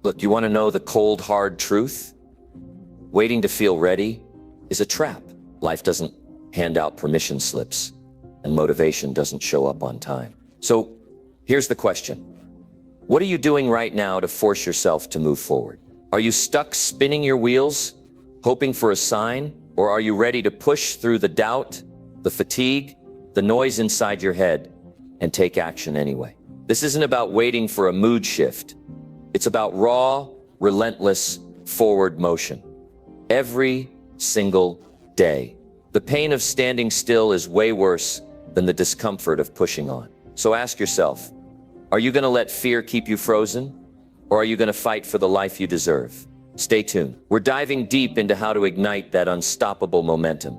Look, you want to know the cold, hard truth? Waiting to feel ready is a trap. Life doesn't hand out permission slips, and motivation doesn't show up on time. So here's the question. What are you doing right now to force yourself to move forward? Are you stuck spinning your wheels, hoping for a sign? Or are you ready to push through the doubt, the fatigue, the noise inside your head, and take action anyway? This isn't about waiting for a mood shift. It's about raw, relentless, forward motion. Every single day. The pain of standing still is way worse than the discomfort of pushing on. So ask yourself, are you going to let fear keep you frozen? Or are you going to fight for the life you deserve? Stay tuned. We're diving deep into how to ignite that unstoppable momentum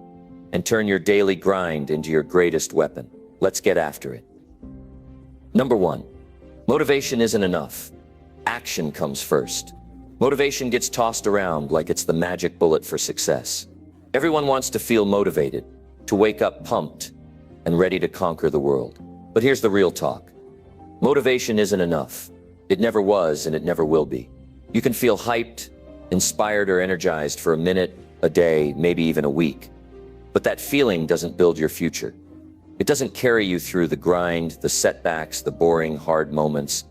and turn your daily grind into your greatest weapon. Let's get after it. Number 1, motivation isn't enough. Action comes first. Motivation gets tossed around like it's the magic bullet for success. Everyone wants to feel motivated, to wake up pumped and ready to conquer the world. But here's the real talk. Motivation isn't enough. It never was and it never will be. You can feel hyped, inspired or energized for a minute, a day, maybe even a week. But that feeling doesn't build your future. It doesn't carry you through the grind, the setbacks, the boring, hard moments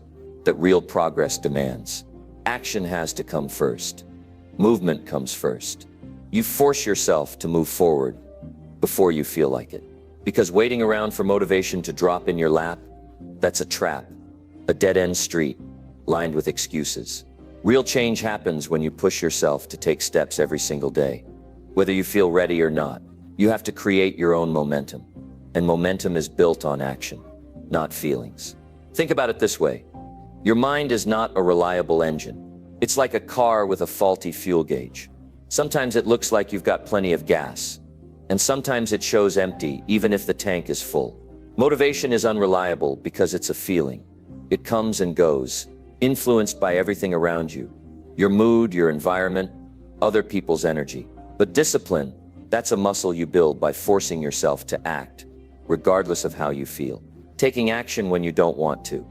that real progress demands. Action has to come first. Movement comes first. You force yourself to move forward before you feel like it. Because waiting around for motivation to drop in your lap, that's a trap, a dead-end street lined with excuses. Real change happens when you push yourself to take steps every single day. Whether you feel ready or not, you have to create your own momentum. And momentum is built on action, not feelings. Think about it this way. Your mind is not a reliable engine. It's like a car with a faulty fuel gauge. Sometimes it looks like you've got plenty of gas, and sometimes it shows empty, even if the tank is full. Motivation is unreliable because it's a feeling. It comes and goes, influenced by everything around you, your mood, your environment, other people's energy. But discipline, that's a muscle you build by forcing yourself to act, regardless of how you feel. Taking action when you don't want to.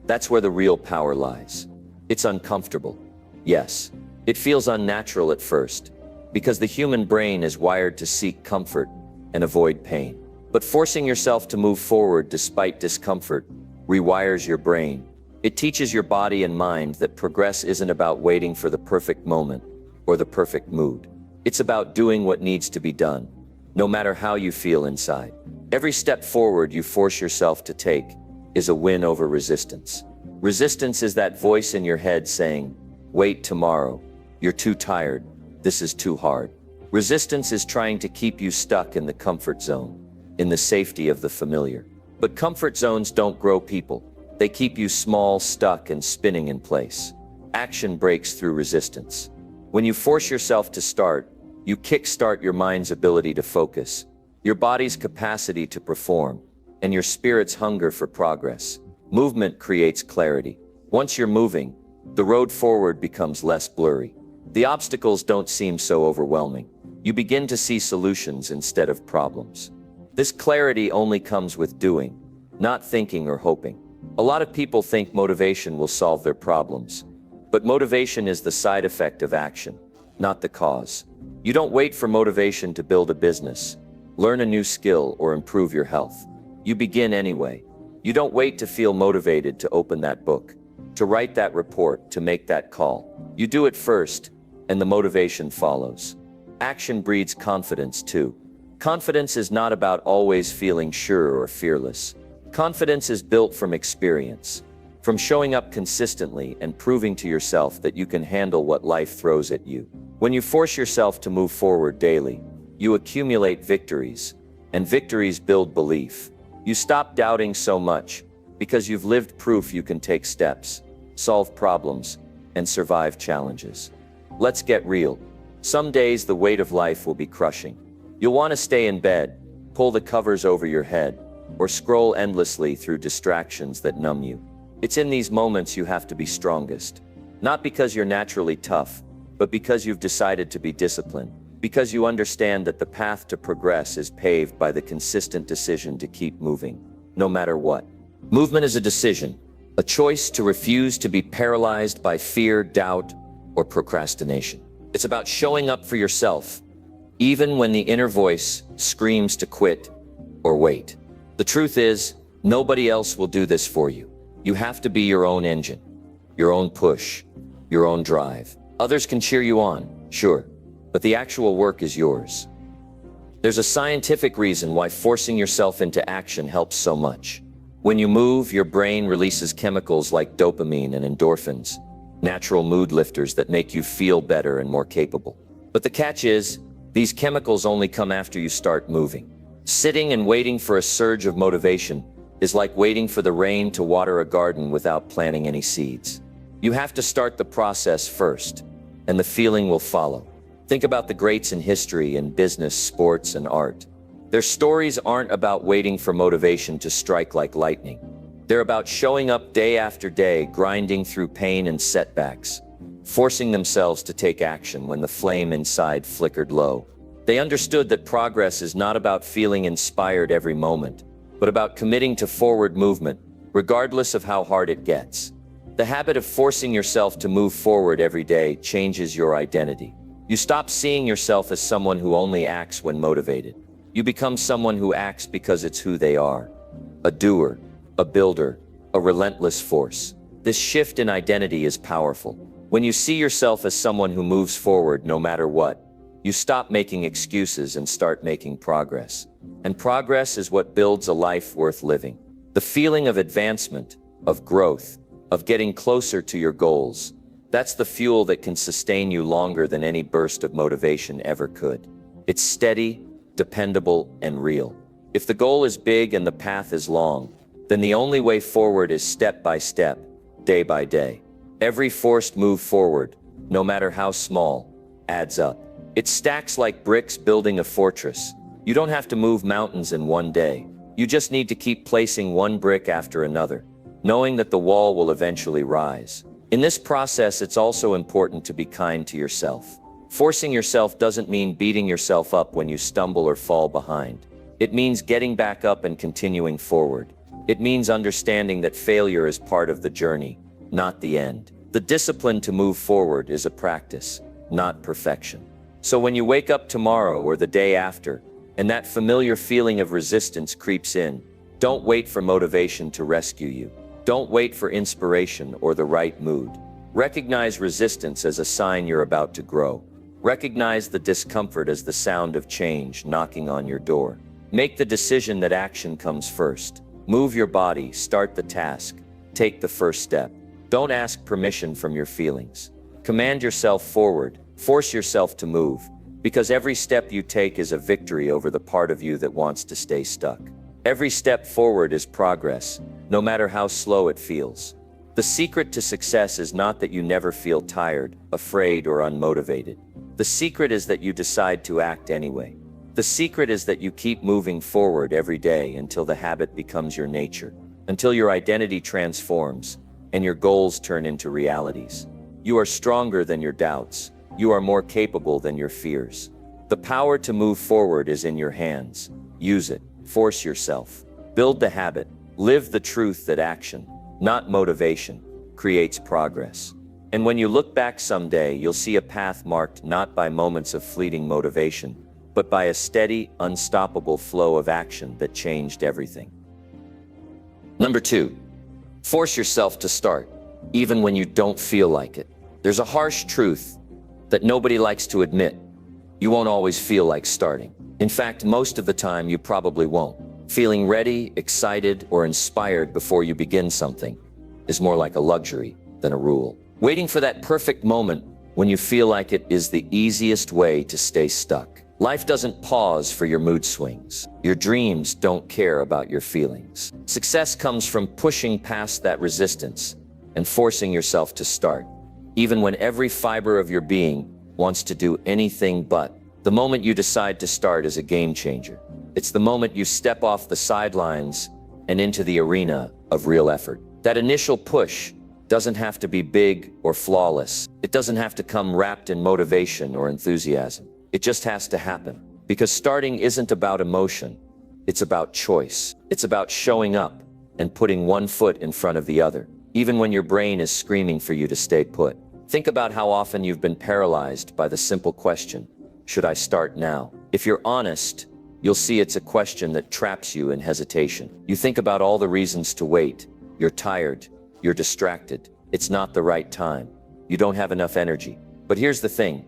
That's where the real power lies. It's uncomfortable. Yes, it feels unnatural at first, because the human brain is wired to seek comfort and avoid pain. But forcing yourself to move forward despite discomfort rewires your brain. It teaches your body and mind that progress isn't about waiting for the perfect moment or the perfect mood. It's about doing what needs to be done, no matter how you feel inside. Every step forward you force yourself to take is a win over resistance. Resistance is that voice in your head saying, wait tomorrow, you're too tired, this is too hard. Resistance is trying to keep you stuck in the comfort zone, in the safety of the familiar. But comfort zones don't grow people. They keep you small, stuck, and spinning in place. Action breaks through resistance. When you force yourself to start, you kickstart your mind's ability to focus, your body's capacity to perform, and your spirit's hunger for progress. Movement creates clarity. Once you're moving, the road forward becomes less blurry. The obstacles don't seem so overwhelming. You begin to see solutions instead of problems. This clarity only comes with doing, not thinking or hoping. A lot of people think motivation will solve their problems, but motivation is the side effect of action, not the cause. You don't wait for motivation to build a business, learn a new skill, or improve your health. You begin anyway. You don't wait to feel motivated to open that book, to write that report, to make that call. You do it first, and the motivation follows. Action breeds confidence too. Confidence is not about always feeling sure or fearless. Confidence is built from experience, from showing up consistently and proving to yourself that you can handle what life throws at you. When you force yourself to move forward daily, you accumulate victories, and victories build belief. You stop doubting so much because you've lived proof you can take steps, solve problems, and survive challenges. Let's get real. Some days the weight of life will be crushing. You'll want to stay in bed, pull the covers over your head, or scroll endlessly through distractions that numb you. It's in these moments you have to be strongest. Not because you're naturally tough, but because you've decided to be disciplined. Because you understand that the path to progress is paved by the consistent decision to keep moving, no matter what. Movement is a decision. A choice to refuse to be paralyzed by fear, doubt, or procrastination. It's about showing up for yourself, even when the inner voice screams to quit or wait. The truth is, nobody else will do this for you. You have to be your own engine, your own push, your own drive. Others can cheer you on, sure, but the actual work is yours. There's a scientific reason why forcing yourself into action helps so much. When you move, your brain releases chemicals like dopamine and endorphins, natural mood lifters that make you feel better and more capable. But the catch is, these chemicals only come after you start moving. Sitting and waiting for a surge of motivation is like waiting for the rain to water a garden without planting any seeds. You have to start the process first, and the feeling will follow. Think about the greats in history and business, sports, and art. Their stories aren't about waiting for motivation to strike like lightning. They're about showing up day after day, grinding through pain and setbacks, forcing themselves to take action when the flame inside flickered low. They understood that progress is not about feeling inspired every moment, but about committing to forward movement, regardless of how hard it gets. The habit of forcing yourself to move forward every day changes your identity. You stop seeing yourself as someone who only acts when motivated. You become someone who acts because it's who they are. A doer, a builder, a relentless force. This shift in identity is powerful. When you see yourself as someone who moves forward no matter what, you stop making excuses and start making progress. And progress is what builds a life worth living. The feeling of advancement, of growth, of getting closer to your goals, that's the fuel that can sustain you longer than any burst of motivation ever could. It's steady, dependable, and real. If the goal is big and the path is long, then the only way forward is step by step, day by day. Every forced move forward, no matter how small, adds up. It stacks like bricks building a fortress. You don't have to move mountains in one day. You just need to keep placing one brick after another, knowing that the wall will eventually rise. In this process, it's also important to be kind to yourself. Forcing yourself doesn't mean beating yourself up when you stumble or fall behind. It means getting back up and continuing forward. It means understanding that failure is part of the journey, not the end. The discipline to move forward is a practice, not perfection. So when you wake up tomorrow or the day after, and that familiar feeling of resistance creeps in, don't wait for motivation to rescue you. Don't wait for inspiration or the right mood. Recognize resistance as a sign you're about to grow. Recognize the discomfort as the sound of change knocking on your door. Make the decision that action comes first. Move your body, start the task, take the first step. Don't ask permission from your feelings. Command yourself forward, force yourself to move, because every step you take is a victory over the part of you that wants to stay stuck. Every step forward is progress, no matter how slow it feels. The secret to success is not that you never feel tired, afraid, or unmotivated. The secret is that you decide to act anyway. The secret is that you keep moving forward every day until the habit becomes your nature, until your identity transforms and your goals turn into realities. You are stronger than your doubts. You are more capable than your fears. The power to move forward is in your hands. Use it. Force yourself. Build the habit. Live the truth that action, not motivation, creates progress. And when you look back someday, you'll see a path marked not by moments of fleeting motivation, but by a steady, unstoppable flow of action that changed everything. Number 2, force yourself to start, even when you don't feel like it. There's a harsh truth that nobody likes to admit. You won't always feel like starting. In fact, most of the time you probably won't. Feeling ready, excited, or inspired before you begin something is more like a luxury than a rule. Waiting for that perfect moment when you feel like it is the easiest way to stay stuck. Life doesn't pause for your mood swings. Your dreams don't care about your feelings. Success comes from pushing past that resistance and forcing yourself to start, even when every fiber of your being wants to do anything but. The moment you decide to start is a game changer. It's the moment you step off the sidelines and into the arena of real effort. That initial push doesn't have to be big or flawless. It doesn't have to come wrapped in motivation or enthusiasm. It just has to happen. Because starting isn't about emotion. It's about choice. It's about showing up and putting one foot in front of the other. even when your brain is screaming for you to stay put. Think about how often you've been paralyzed by the simple question, should I start now? If you're honest, you'll see it's a question that traps you in hesitation. You think about all the reasons to wait. You're tired, you're distracted, it's not the right time, you don't have enough energy. But here's the thing,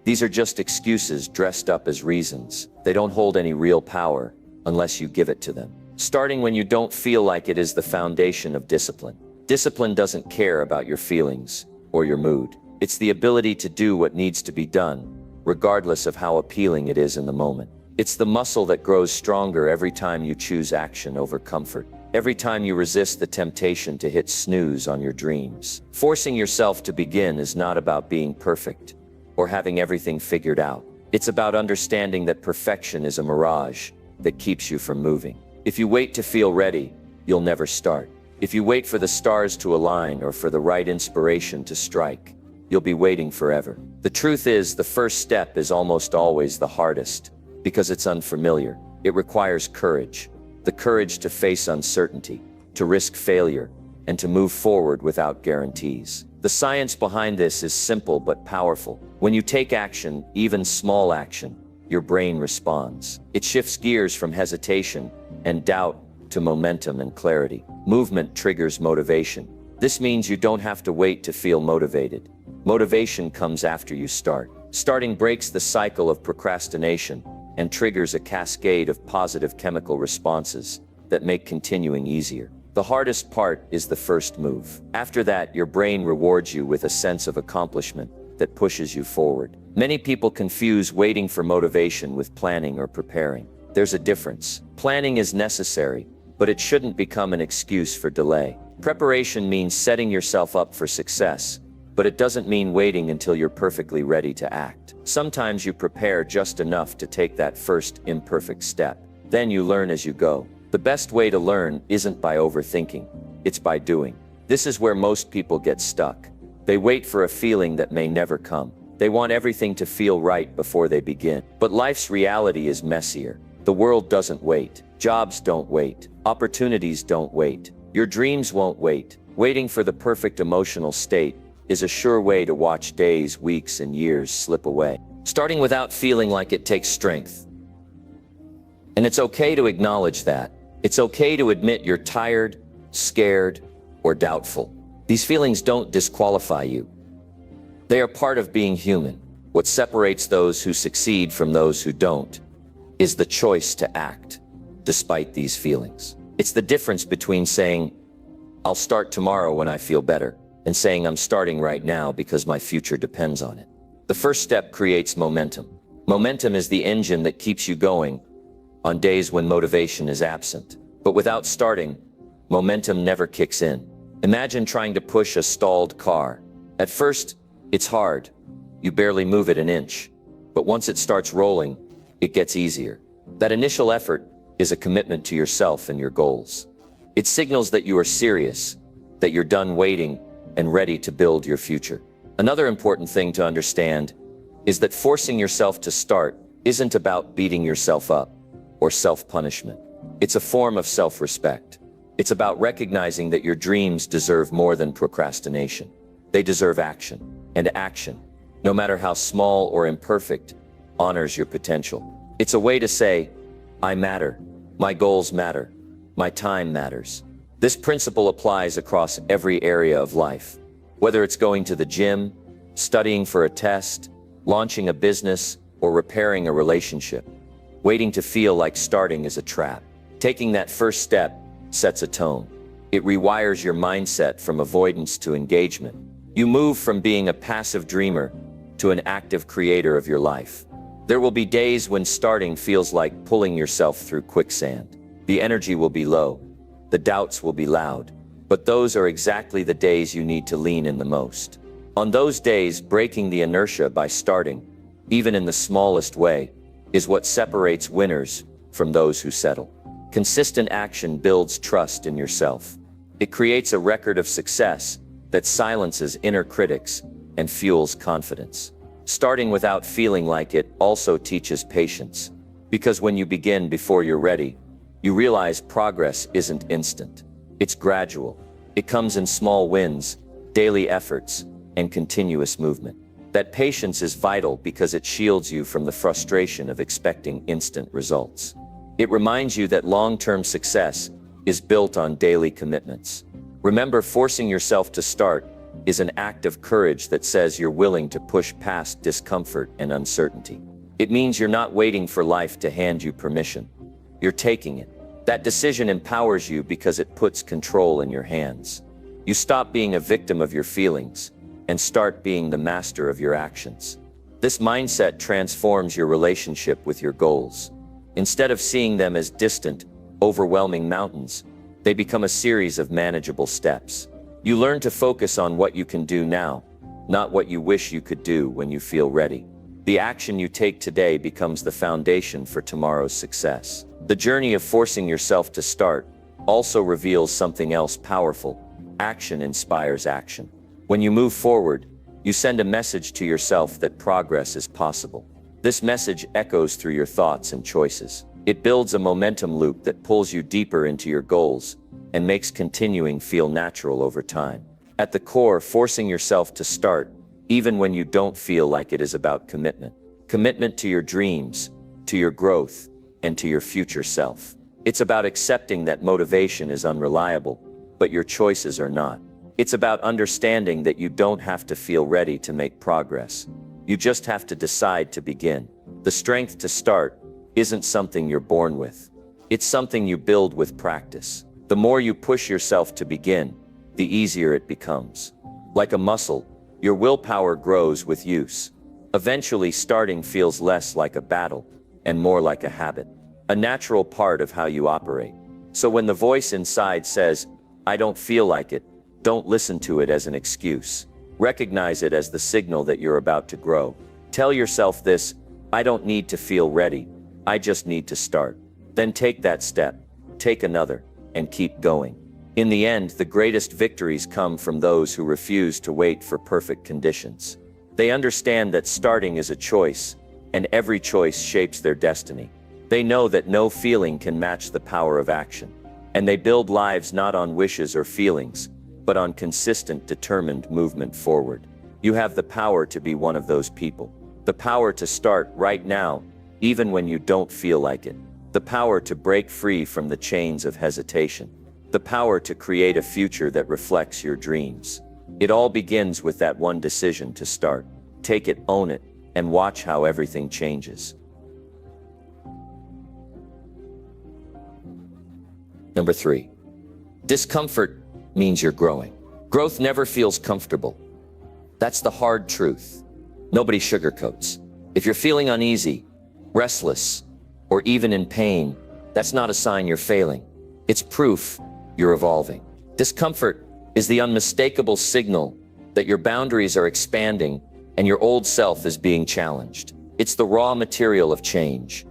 these are just excuses dressed up as reasons. They don't hold any real power unless you give it to them. Starting when you don't feel like it is the foundation of discipline. Discipline doesn't care about your feelings or your mood. It's the ability to do what needs to be done, regardless of how appealing it is in the moment. It's the muscle that grows stronger every time you choose action over comfort. Every time you resist the temptation to hit snooze on your dreams. Forcing yourself to begin is not about being perfect or having everything figured out. It's about understanding that perfection is a mirage that keeps you from moving. If you wait to feel ready, you'll never start. If you wait for the stars to align or for the right inspiration to strike, you'll be waiting forever. The truth is, the first step is almost always the hardest because it's unfamiliar. It requires courage. The courage to face uncertainty, to risk failure, and to move forward without guarantees. The science behind this is simple but powerful. When you take action, even small action, your brain responds. It shifts gears from hesitation and doubt to momentum and clarity. Movement triggers motivation. This means you don't have to wait to feel motivated. Motivation comes after you start. Starting breaks the cycle of procrastination and triggers a cascade of positive chemical responses that make continuing easier. The hardest part is the first move. After that, your brain rewards you with a sense of accomplishment that pushes you forward. Many people confuse waiting for motivation with planning or preparing. There's a difference. Planning is necessary, but it shouldn't become an excuse for delay. Preparation means setting yourself up for success, but it doesn't mean waiting until you're perfectly ready to act. Sometimes you prepare just enough to take that first imperfect step. Then you learn as you go. The best way to learn isn't by overthinking, it's by doing. This is where most people get stuck. They wait for a feeling that may never come. They want everything to feel right before they begin. But life's reality is messier. The world doesn't wait. Jobs don't wait. Opportunities don't wait. Your dreams won't wait. Waiting for the perfect emotional state is a sure way to watch days, weeks, and years slip away. Starting without feeling like it takes strength. And it's okay to acknowledge that. It's okay to admit you're tired, scared, or doubtful. These feelings don't disqualify you. They are part of being human. What separates those who succeed from those who don't is the choice to act despite these feelings. It's the difference between saying, I'll start tomorrow when I feel better, and saying I'm starting right now because my future depends on it. The first step creates momentum. Momentum is the engine that keeps you going on days when motivation is absent. But without starting, momentum never kicks in. Imagine trying to push a stalled car. At first, it's hard. You barely move it an inch. But once it starts rolling, it gets easier. That initial effort is a commitment to yourself and your goals. It signals that you are serious, that you're done waiting and ready to build your future. Another important thing to understand is that forcing yourself to start isn't about beating yourself up or self-punishment. It's a form of self-respect. It's about recognizing that your dreams deserve more than procrastination. They deserve action, and action, no matter how small or imperfect, honors your potential. It's a way to say, I matter, my goals matter, my time matters. This principle applies across every area of life. Whether it's going to the gym, studying for a test, launching a business, or repairing a relationship, waiting to feel like starting is a trap. Taking that first step sets a tone. It rewires your mindset from avoidance to engagement. You move from being a passive dreamer to an active creator of your life. There will be days when starting feels like pulling yourself through quicksand. The energy will be low. The doubts will be loud. But those are exactly the days you need to lean in the most. On those days, breaking the inertia by starting, even in the smallest way, is what separates winners from those who settle. Consistent action builds trust in yourself. It creates a record of success that silences inner critics and fuels confidence. Starting without feeling like it also teaches patience, because when you begin before you're ready, you realize progress isn't instant. It's gradual. It comes in small wins, daily efforts, and continuous movement. That patience is vital because it shields you from the frustration of expecting instant results. It reminds you that long-term success is built on daily commitments. Remember, forcing yourself to start is an act of courage that says you're willing to push past discomfort and uncertainty. It means you're not waiting for life to hand you permission. You're taking it. That decision empowers you because it puts control in your hands. You stop being a victim of your feelings and start being the master of your actions. This mindset transforms your relationship with your goals. Instead of seeing them as distant, overwhelming mountains, they become a series of manageable steps. You learn to focus on what you can do now, not what you wish you could do when you feel ready. The action you take today becomes the foundation for tomorrow's success. The journey of forcing yourself to start also reveals something else powerful. Action inspires action. When you move forward, you send a message to yourself that progress is possible. This message echoes through your thoughts and choices. It builds a momentum loop that pulls you deeper into your goals and makes continuing feel natural over time. At the core, forcing yourself to start, even when you don't feel like it, is about commitment. Commitment to your dreams, to your growth, and to your future self. It's about accepting that motivation is unreliable, but your choices are not. It's about understanding that you don't have to feel ready to make progress. You just have to decide to begin. The strength to start isn't something you're born with. It's something you build with practice. The more you push yourself to begin, the easier it becomes. Like a muscle, your willpower grows with use. Eventually, starting feels less like a battle and more like a habit, a natural part of how you operate. So when the voice inside says, "I don't feel like it," don't listen to it as an excuse. Recognize it as the signal that you're about to grow. Tell yourself this: "I don't need to feel ready. I just need to start." Then take that step, take another, and keep going. In the end, the greatest victories come from those who refuse to wait for perfect conditions. They understand that starting is a choice, and every choice shapes their destiny. They know that no feeling can match the power of action, and they build lives not on wishes or feelings, but on consistent, determined movement forward. You have the power to be one of those people. The power to start right now, even when you don't feel like it. The power to break free from the chains of hesitation. The power to create a future that reflects your dreams. It all begins with that one decision to start. Take it, own it, and watch how everything changes. Number 3. Discomfort means you're growing. Growth never feels comfortable. That's the hard truth. Nobody sugarcoats. If you're feeling uneasy, restless, or even in pain, that's not a sign you're failing. It's proof you're evolving. Discomfort is the unmistakable signal that your boundaries are expanding and your old self is being challenged. It's the raw material of change.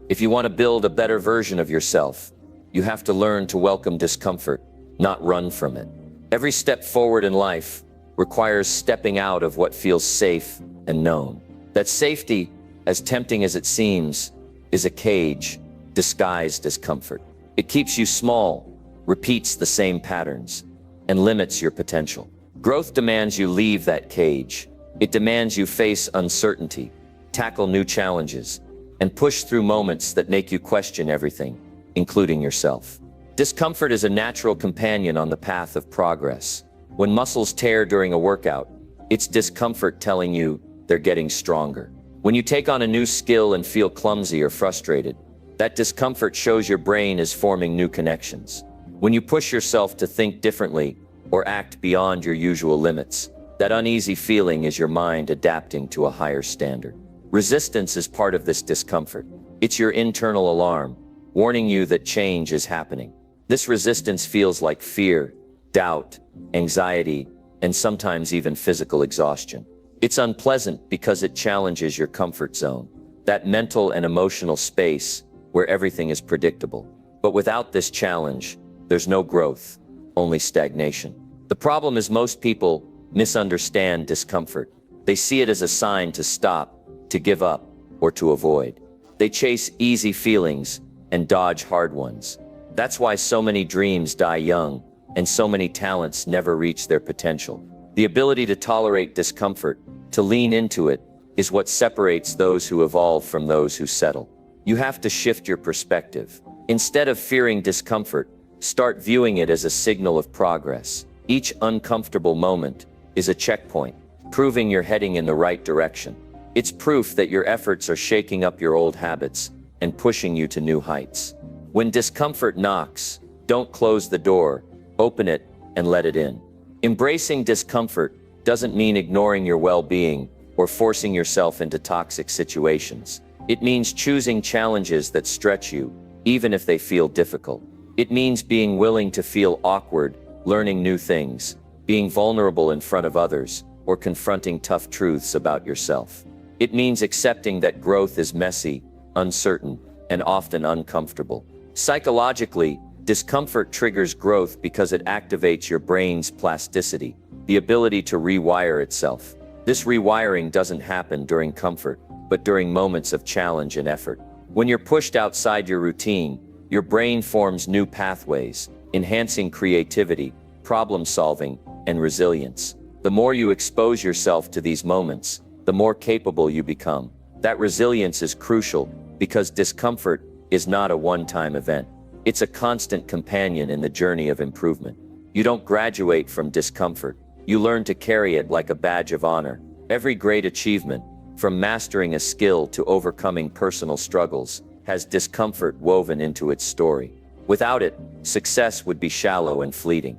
If you want to build a better version of yourself, you have to learn to welcome discomfort, not run from it. Every step forward in life requires stepping out of what feels safe and known. That safety, as tempting as it seems, is a cage disguised as comfort. It keeps you small, repeats the same patterns, and limits your potential. Growth demands you leave that cage. It demands you face uncertainty, tackle new challenges, and push through moments that make you question everything, including yourself. Discomfort is a natural companion on the path of progress. When muscles tear during a workout, it's discomfort telling you they're getting stronger. When you take on a new skill and feel clumsy or frustrated, that discomfort shows your brain is forming new connections. When you push yourself to think differently or act beyond your usual limits, that uneasy feeling is your mind adapting to a higher standard. Resistance is part of this discomfort. It's your internal alarm, warning you that change is happening. This resistance feels like fear, doubt, anxiety, and sometimes even physical exhaustion. It's unpleasant because it challenges your comfort zone, that mental and emotional space where everything is predictable. But without this challenge, there's no growth, only stagnation. The problem is most people misunderstand discomfort. They see it as a sign to stop, to give up, or to avoid. They chase easy feelings and dodge hard ones. That's why so many dreams die young and so many talents never reach their potential. The ability to tolerate discomfort, to lean into it, is what separates those who evolve from those who settle. You have to shift your perspective. Instead of fearing discomfort, start viewing it as a signal of progress. Each uncomfortable moment is a checkpoint, proving you're heading in the right direction. It's proof that your efforts are shaking up your old habits and pushing you to new heights. When discomfort knocks, don't close the door, open it and let it in. Embracing discomfort doesn't mean ignoring your well-being or forcing yourself into toxic situations. It means choosing challenges that stretch you, even if they feel difficult. It means being willing to feel awkward, learning new things, being vulnerable in front of others, or confronting tough truths about yourself. It means accepting that growth is messy, uncertain, and often uncomfortable. Psychologically, discomfort triggers growth because it activates your brain's plasticity, the ability to rewire itself. This rewiring doesn't happen during comfort, but during moments of challenge and effort. When you're pushed outside your routine, your brain forms new pathways, enhancing creativity, problem-solving, and resilience. The more you expose yourself to these moments, the more capable you become. That resilience is crucial because discomfort is not a one-time event. It's a constant companion in the journey of improvement. You don't graduate from discomfort. You learn to carry it like a badge of honor. Every great achievement, from mastering a skill to overcoming personal struggles, has discomfort woven into its story. Without it, success would be shallow and fleeting.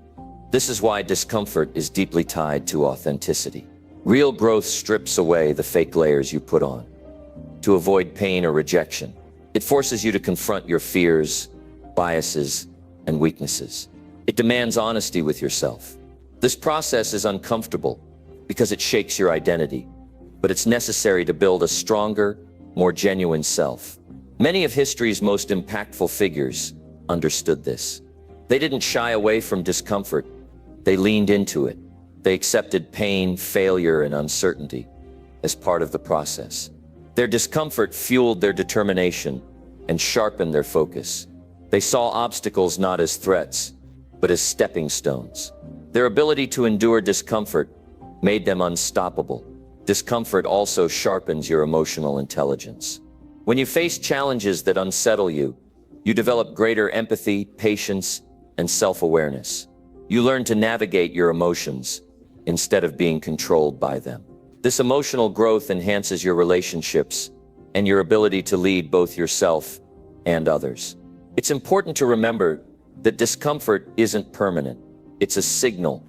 This is why discomfort is deeply tied to authenticity. Real growth strips away the fake layers you put on to avoid pain or rejection. It forces you to confront your fears, biases, and weaknesses. It demands honesty with yourself. This process is uncomfortable because it shakes your identity, but it's necessary to build a stronger, more genuine self. Many of history's most impactful figures understood this. They didn't shy away from discomfort. They leaned into it. They accepted pain, failure, and uncertainty as part of the process. Their discomfort fueled their determination and sharpened their focus. They saw obstacles not as threats, but as stepping stones. Their ability to endure discomfort made them unstoppable. Discomfort also sharpens your emotional intelligence. When you face challenges that unsettle you, you develop greater empathy, patience, and self-awareness. You learn to navigate your emotions instead of being controlled by them. This emotional growth enhances your relationships and your ability to lead both yourself and others. It's important to remember that discomfort isn't permanent. It's a signal,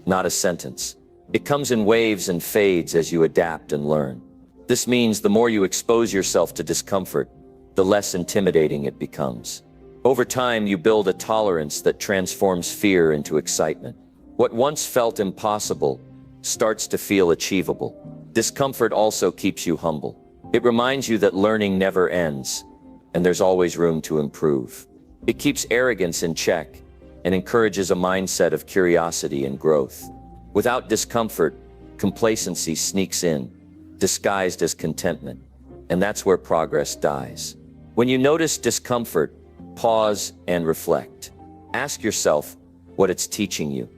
not a sentence. It comes in waves and fades as you adapt and learn. This means the more you expose yourself to discomfort, the less intimidating it becomes. Over time, you build a tolerance that transforms fear into excitement. What once felt impossible starts to feel achievable. Discomfort also keeps you humble. It reminds you that learning never ends, and there's always room to improve. It keeps arrogance in check and encourages a mindset of curiosity and growth. Without discomfort, complacency sneaks in, disguised as contentment, and that's where progress dies. When you notice discomfort, pause and reflect. Ask yourself what it's teaching you.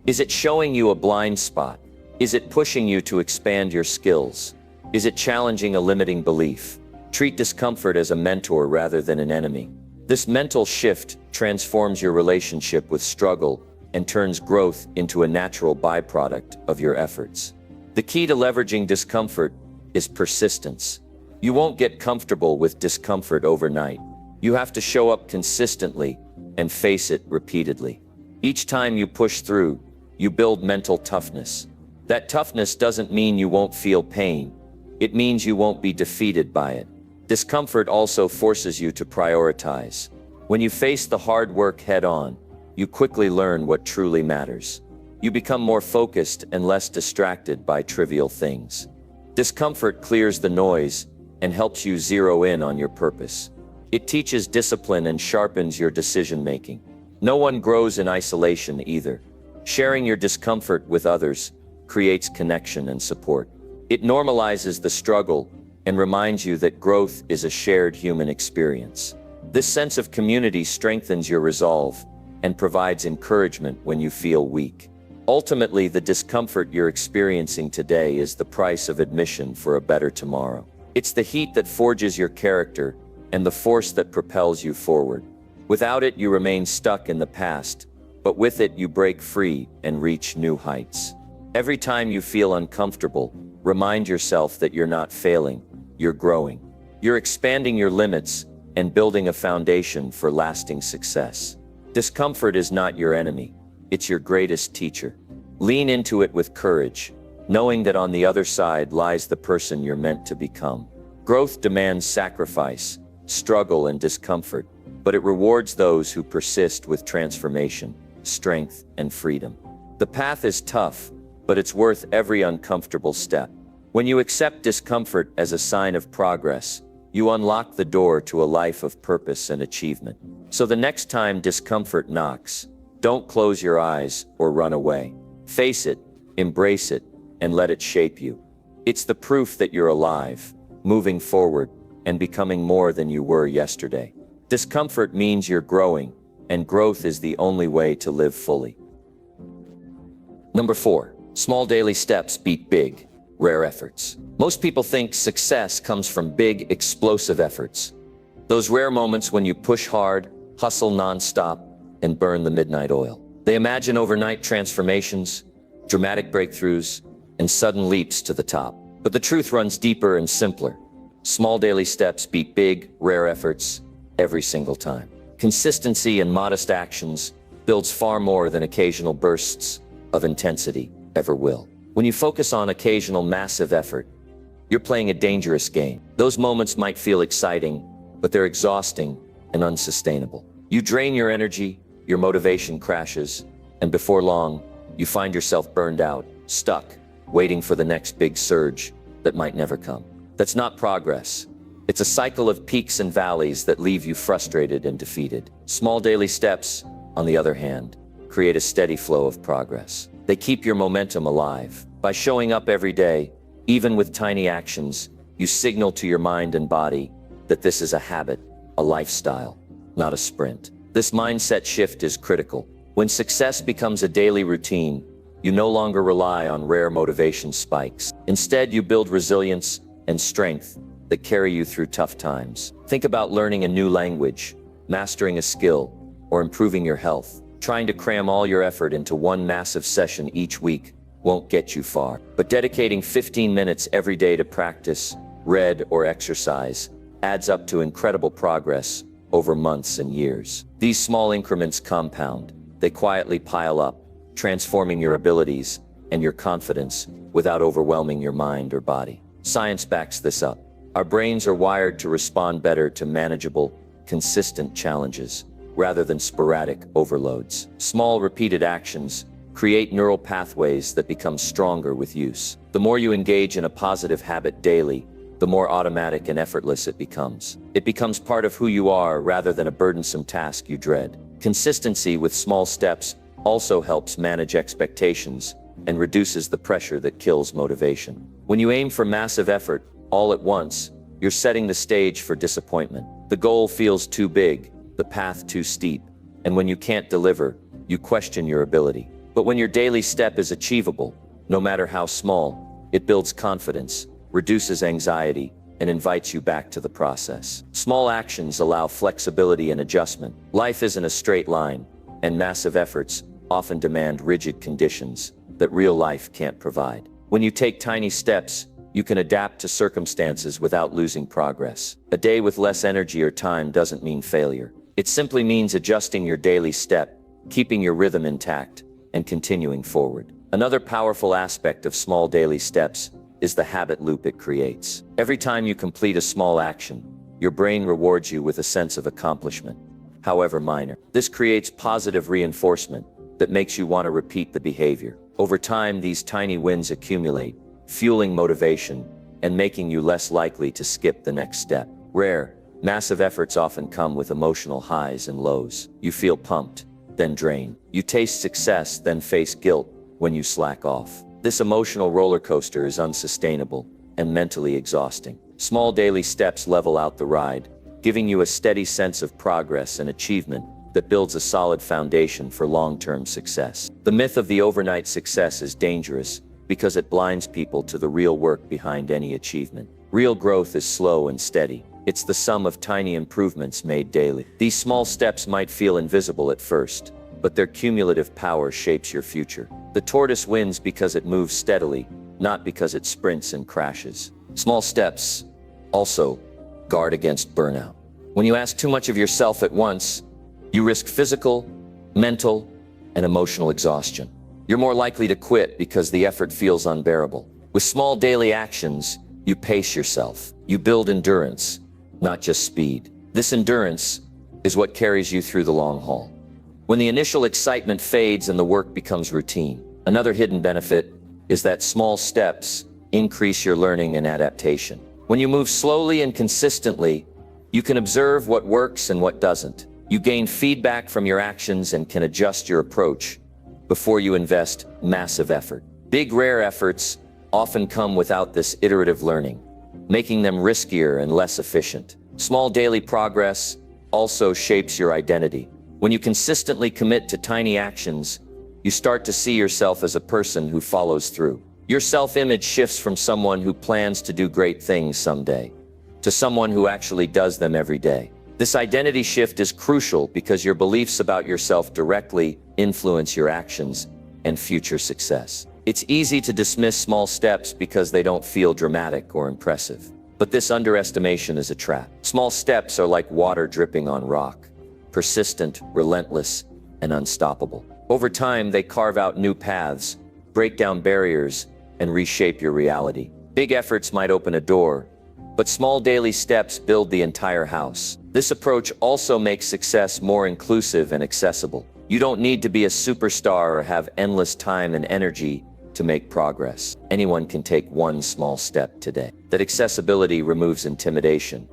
Is it showing you a blind spot? Is it pushing you to expand your skills? Is it challenging a limiting belief? Treat discomfort as a mentor rather than an enemy. This mental shift transforms your relationship with struggle and turns growth into a natural byproduct of your efforts. The key to leveraging discomfort is persistence. You won't get comfortable with discomfort overnight. You have to show up consistently and face it repeatedly. Each time you push through, you build mental toughness. That toughness doesn't mean you won't feel pain. It means you won't be defeated by it. Discomfort also forces you to prioritize. When you face the hard work head-on, you quickly learn what truly matters. You become more focused and less distracted by trivial things. Discomfort clears the noise and helps you zero in on your purpose. It teaches discipline and sharpens your decision-making. No one grows in isolation either. Sharing your discomfort with others creates connection and support. It normalizes the struggle and reminds you that growth is a shared human experience. This sense of community strengthens your resolve and provides encouragement when you feel weak. Ultimately, the discomfort you're experiencing today is the price of admission for a better tomorrow. It's the heat that forges your character and the force that propels you forward. Without it, you remain stuck in the past, but with it, you break free and reach new heights. Every time you feel uncomfortable, remind yourself that you're not failing, you're growing. You're expanding your limits and building a foundation for lasting success. Discomfort is not your enemy, it's your greatest teacher. Lean into it with courage, knowing that on the other side lies the person you're meant to become. Growth demands sacrifice, struggle, and discomfort, but it rewards those who persist with transformation, strength, and freedom. The path is tough, but it's worth every uncomfortable step. When you accept discomfort as a sign of progress, you unlock the door to a life of purpose and achievement. So the next time discomfort knocks, don't close your eyes or run away. Face it, embrace it, and let it shape you. It's the proof that you're alive, moving forward, and becoming more than you were yesterday. Discomfort means you're growing, and growth is the only way to live fully. Number 4, small daily steps beat big, rare efforts. Most people think success comes from big, explosive efforts. Those rare moments when you push hard, hustle nonstop, and burn the midnight oil. They imagine overnight transformations, dramatic breakthroughs, and sudden leaps to the top. But the truth runs deeper and simpler. Small daily steps beat big, rare efforts every single time. Consistency and modest actions builds far more than occasional bursts of intensity ever will. When you focus on occasional massive effort, you're playing a dangerous game. Those moments might feel exciting, but they're exhausting and unsustainable. You drain your energy, your motivation crashes, and before long, you find yourself burned out, stuck, waiting for the next big surge that might never come. That's not progress. It's a cycle of peaks and valleys that leave you frustrated and defeated. Small daily steps, on the other hand, create a steady flow of progress. They keep your momentum alive. By showing up every day, even with tiny actions, you signal to your mind and body that this is a habit, a lifestyle, not a sprint. This mindset shift is critical. When success becomes a daily routine, you no longer rely on rare motivation spikes. Instead, you build resilience and strength that carry you through tough times. Think about learning a new language, mastering a skill, or improving your health. Trying to cram all your effort into one massive session each week won't get you far. But dedicating 15 minutes every day to practice, read, or exercise adds up to incredible progress over months and years. These small increments compound. They quietly pile up, transforming your abilities and your confidence without overwhelming your mind or body. Science backs this up. Our brains are wired to respond better to manageable, consistent challenges rather than sporadic overloads. Small, repeated actions create neural pathways that become stronger with use. The more you engage in a positive habit daily, the more automatic and effortless it becomes. It becomes part of who you are rather than a burdensome task you dread. Consistency with small steps also helps manage expectations and reduces the pressure that kills motivation. When you aim for massive effort all at once, you're setting the stage for disappointment. The goal feels too big, the path too steep, and when you can't deliver, you question your ability. But when your daily step is achievable, no matter how small, it builds confidence, reduces anxiety, and invites you back to the process. Small actions allow flexibility and adjustment. Life isn't a straight line, and massive efforts often demand rigid conditions that real life can't provide. When you take tiny steps, you can adapt to circumstances without losing progress. A day with less energy or time doesn't mean failure. It simply means adjusting your daily step, keeping your rhythm intact, and continuing forward. Another powerful aspect of small daily steps is the habit loop it creates. Every time you complete a small action, your brain rewards you with a sense of accomplishment, however minor. This creates positive reinforcement that makes you want to repeat the behavior. Over time, these tiny wins accumulate, fueling motivation and making you less likely to skip the next step. Rare, massive efforts often come with emotional highs and lows. You feel pumped, then drained. You taste success, then face guilt when you slack off. This emotional roller coaster is unsustainable and mentally exhausting. Small daily steps level out the ride, giving you a steady sense of progress and achievement that builds a solid foundation for long-term success. The myth of the overnight success is dangerous because it blinds people to the real work behind any achievement. Real growth is slow and steady. It's the sum of tiny improvements made daily. These small steps might feel invisible at first, but their cumulative power shapes your future. The tortoise wins because it moves steadily, not because it sprints and crashes. Small steps also guard against burnout. When you ask too much of yourself at once, you risk physical, mental, and emotional exhaustion. You're more likely to quit because the effort feels unbearable. With small daily actions, you pace yourself. You build endurance, not just speed. This endurance is what carries you through the long haul. When the initial excitement fades and the work becomes routine, another hidden benefit is that small steps increase your learning and adaptation. When you move slowly and consistently, you can observe what works and what doesn't. You gain feedback from your actions and can adjust your approach before you invest massive effort. Big, rare efforts often come without this iterative learning, making them riskier and less efficient. Small daily progress also shapes your identity. When you consistently commit to tiny actions, you start to see yourself as a person who follows through. Your self-image shifts from someone who plans to do great things someday to someone who actually does them every day. This identity shift is crucial because your beliefs about yourself directly influence your actions and future success. It's easy to dismiss small steps because they don't feel dramatic or impressive. But this underestimation is a trap. Small steps are like water dripping on rock, persistent, relentless, and unstoppable. Over time, they carve out new paths, break down barriers, and reshape your reality. Big efforts might open a door, but small daily steps build the entire house. This approach also makes success more inclusive and accessible. You don't need to be a superstar or have endless time and energy to make progress. Anyone can take one small step today. That accessibility removes intimidation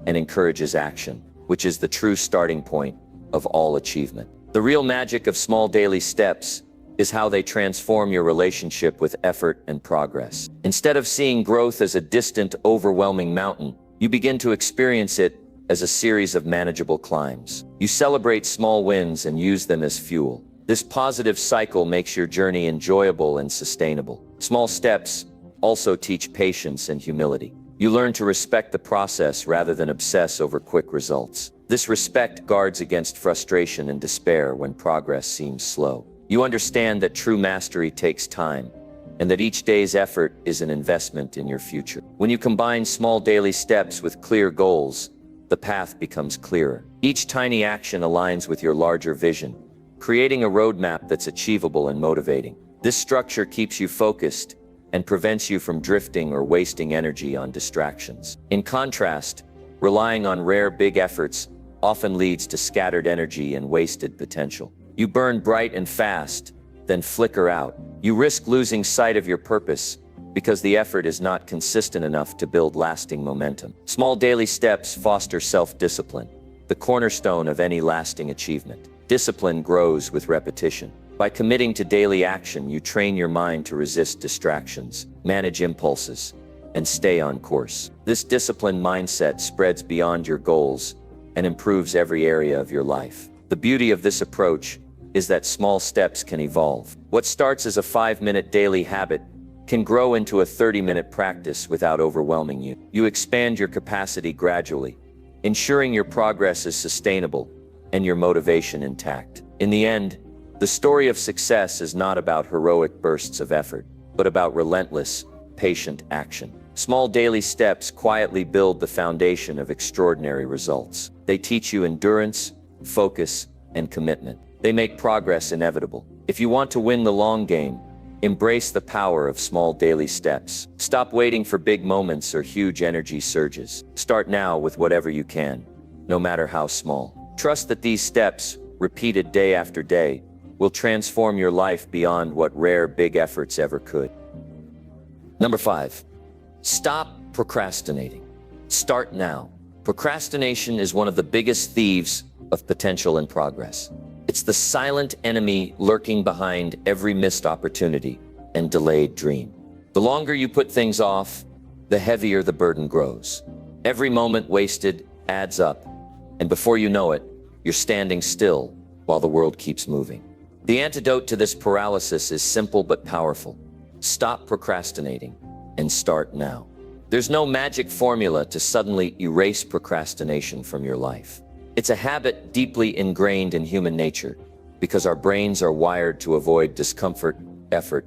and encourages action, which is the true starting point of all achievement. The real magic of small daily steps is how they transform your relationship with effort and progress. Instead of seeing growth as a distant, overwhelming mountain, you begin to experience it as a series of manageable climbs. You celebrate small wins and use them as fuel. This positive cycle makes your journey enjoyable and sustainable. Small steps also teach patience and humility. You learn to respect the process rather than obsess over quick results. This respect guards against frustration and despair when progress seems slow. You understand that true mastery takes time, and that each day's effort is an investment in your future. When you combine small daily steps with clear goals, the path becomes clearer. Each tiny action aligns with your larger vision, creating a roadmap that's achievable and motivating. This structure keeps you focused and prevents you from drifting or wasting energy on distractions. In contrast, relying on rare big efforts often leads to scattered energy and wasted potential. You burn bright and fast, then flicker out. You risk losing sight of your purpose because the effort is not consistent enough to build lasting momentum. Small daily steps foster self-discipline, the cornerstone of any lasting achievement. Discipline grows with repetition. By committing to daily action, you train your mind to resist distractions, manage impulses, and stay on course. This disciplined mindset spreads beyond your goals and improves every area of your life. The beauty of this approach is that small steps can evolve. What starts as a 5-minute daily habit can grow into a 30-minute practice without overwhelming you. You expand your capacity gradually, ensuring your progress is sustainable and your motivation intact. In the end, the story of success is not about heroic bursts of effort, but about relentless, patient action. Small daily steps quietly build the foundation of extraordinary results. They teach you endurance, focus, and commitment. They make progress inevitable. If you want to win the long game, embrace the power of small daily steps. Stop waiting for big moments or huge energy surges. Start now with whatever you can, no matter how small. Trust that these steps, repeated day after day, will transform your life beyond what rare big efforts ever could. Number 5, stop procrastinating. Start now. Procrastination is one of the biggest thieves of potential and progress. It's the silent enemy lurking behind every missed opportunity and delayed dream. The longer you put things off, the heavier the burden grows. Every moment wasted adds up, and before you know it, you're standing still while the world keeps moving. The antidote to this paralysis is simple but powerful. Stop procrastinating and start now. There's no magic formula to suddenly erase procrastination from your life. It's a habit deeply ingrained in human nature because our brains are wired to avoid discomfort, effort,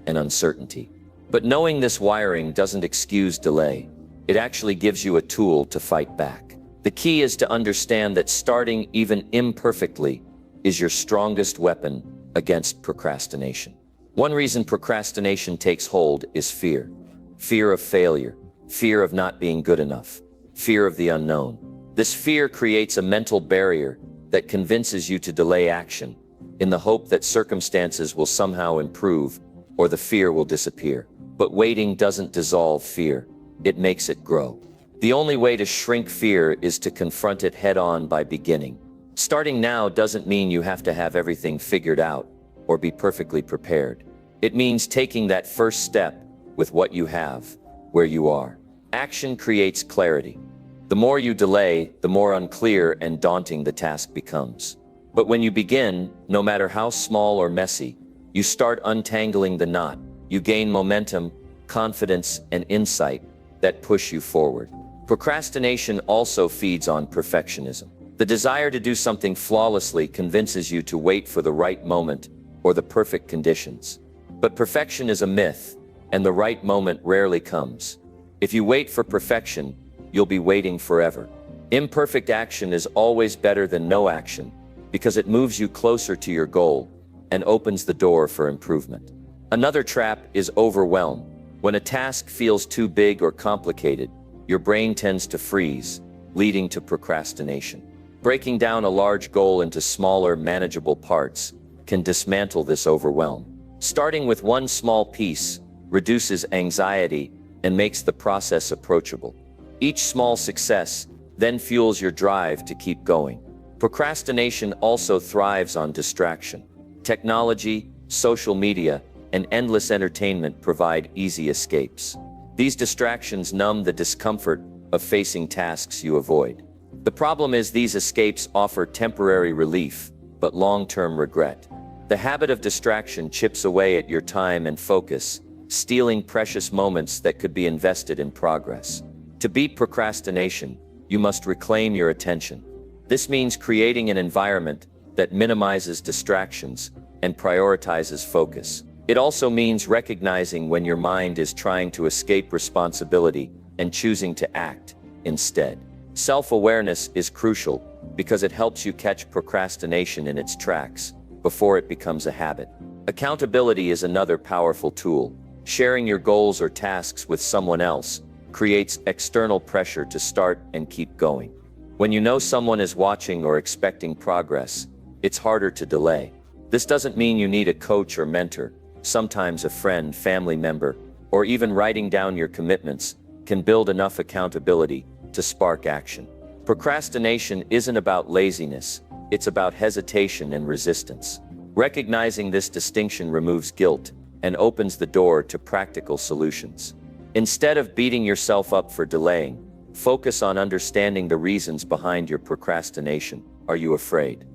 and uncertainty. But knowing this wiring doesn't excuse delay. It actually gives you a tool to fight back. The key is to understand that starting even imperfectly is your strongest weapon against procrastination. One reason procrastination takes hold is fear. Fear of failure, fear of not being good enough, fear of the unknown. This fear creates a mental barrier that convinces you to delay action in the hope that circumstances will somehow improve or the fear will disappear. But waiting doesn't dissolve fear, it makes it grow. The only way to shrink fear is to confront it head-on by beginning. Starting now doesn't mean you have to have everything figured out or be perfectly prepared. It means taking that first step with what you have, where you are. Action creates clarity. The more you delay, the more unclear and daunting the task becomes. But when you begin, no matter how small or messy, you start untangling the knot. You gain momentum, confidence, and insight that push you forward. Procrastination also feeds on perfectionism. The desire to do something flawlessly convinces you to wait for the right moment or the perfect conditions. But perfection is a myth, and the right moment rarely comes. If you wait for perfection, you'll be waiting forever. Imperfect action is always better than no action because it moves you closer to your goal and opens the door for improvement. Another trap is overwhelm. When a task feels too big or complicated, your brain tends to freeze, leading to procrastination. Breaking down a large goal into smaller, manageable parts can dismantle this overwhelm. Starting with one small piece reduces anxiety and makes the process approachable. Each small success then fuels your drive to keep going. Procrastination also thrives on distraction. Technology, social media, and endless entertainment provide easy escapes. These distractions numb the discomfort of facing tasks you avoid. The problem is these escapes offer temporary relief, but long-term regret. The habit of distraction chips away at your time and focus, stealing precious moments that could be invested in progress. To beat procrastination, you must reclaim your attention. This means creating an environment that minimizes distractions and prioritizes focus. It also means recognizing when your mind is trying to escape responsibility and choosing to act instead. Self-awareness is crucial because it helps you catch procrastination in its tracks before it becomes a habit. Accountability is another powerful tool. Sharing your goals or tasks with someone else creates external pressure to start and keep going. When you know someone is watching or expecting progress, it's harder to delay. This doesn't mean you need a coach or mentor. Sometimes a friend, family member, or even writing down your commitments can build enough accountability to spark action. Procrastination isn't about laziness, it's about hesitation and resistance. Recognizing this distinction removes guilt and opens the door to practical solutions. Instead of beating yourself up for delaying, focus on understanding the reasons behind your procrastination. Are you afraid?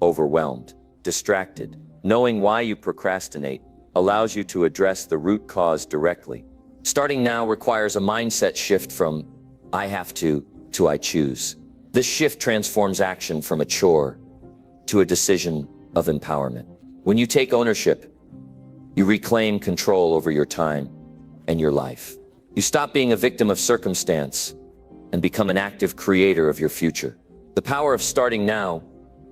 Overwhelmed? Distracted? Knowing why you procrastinate allows you to address the root cause directly. Starting now requires a mindset shift from "I have to" "I choose." This shift transforms action from a chore to a decision of empowerment. When you take ownership, you reclaim control over your time and your life. You stop being a victim of circumstance and become an active creator of your future. The power of starting now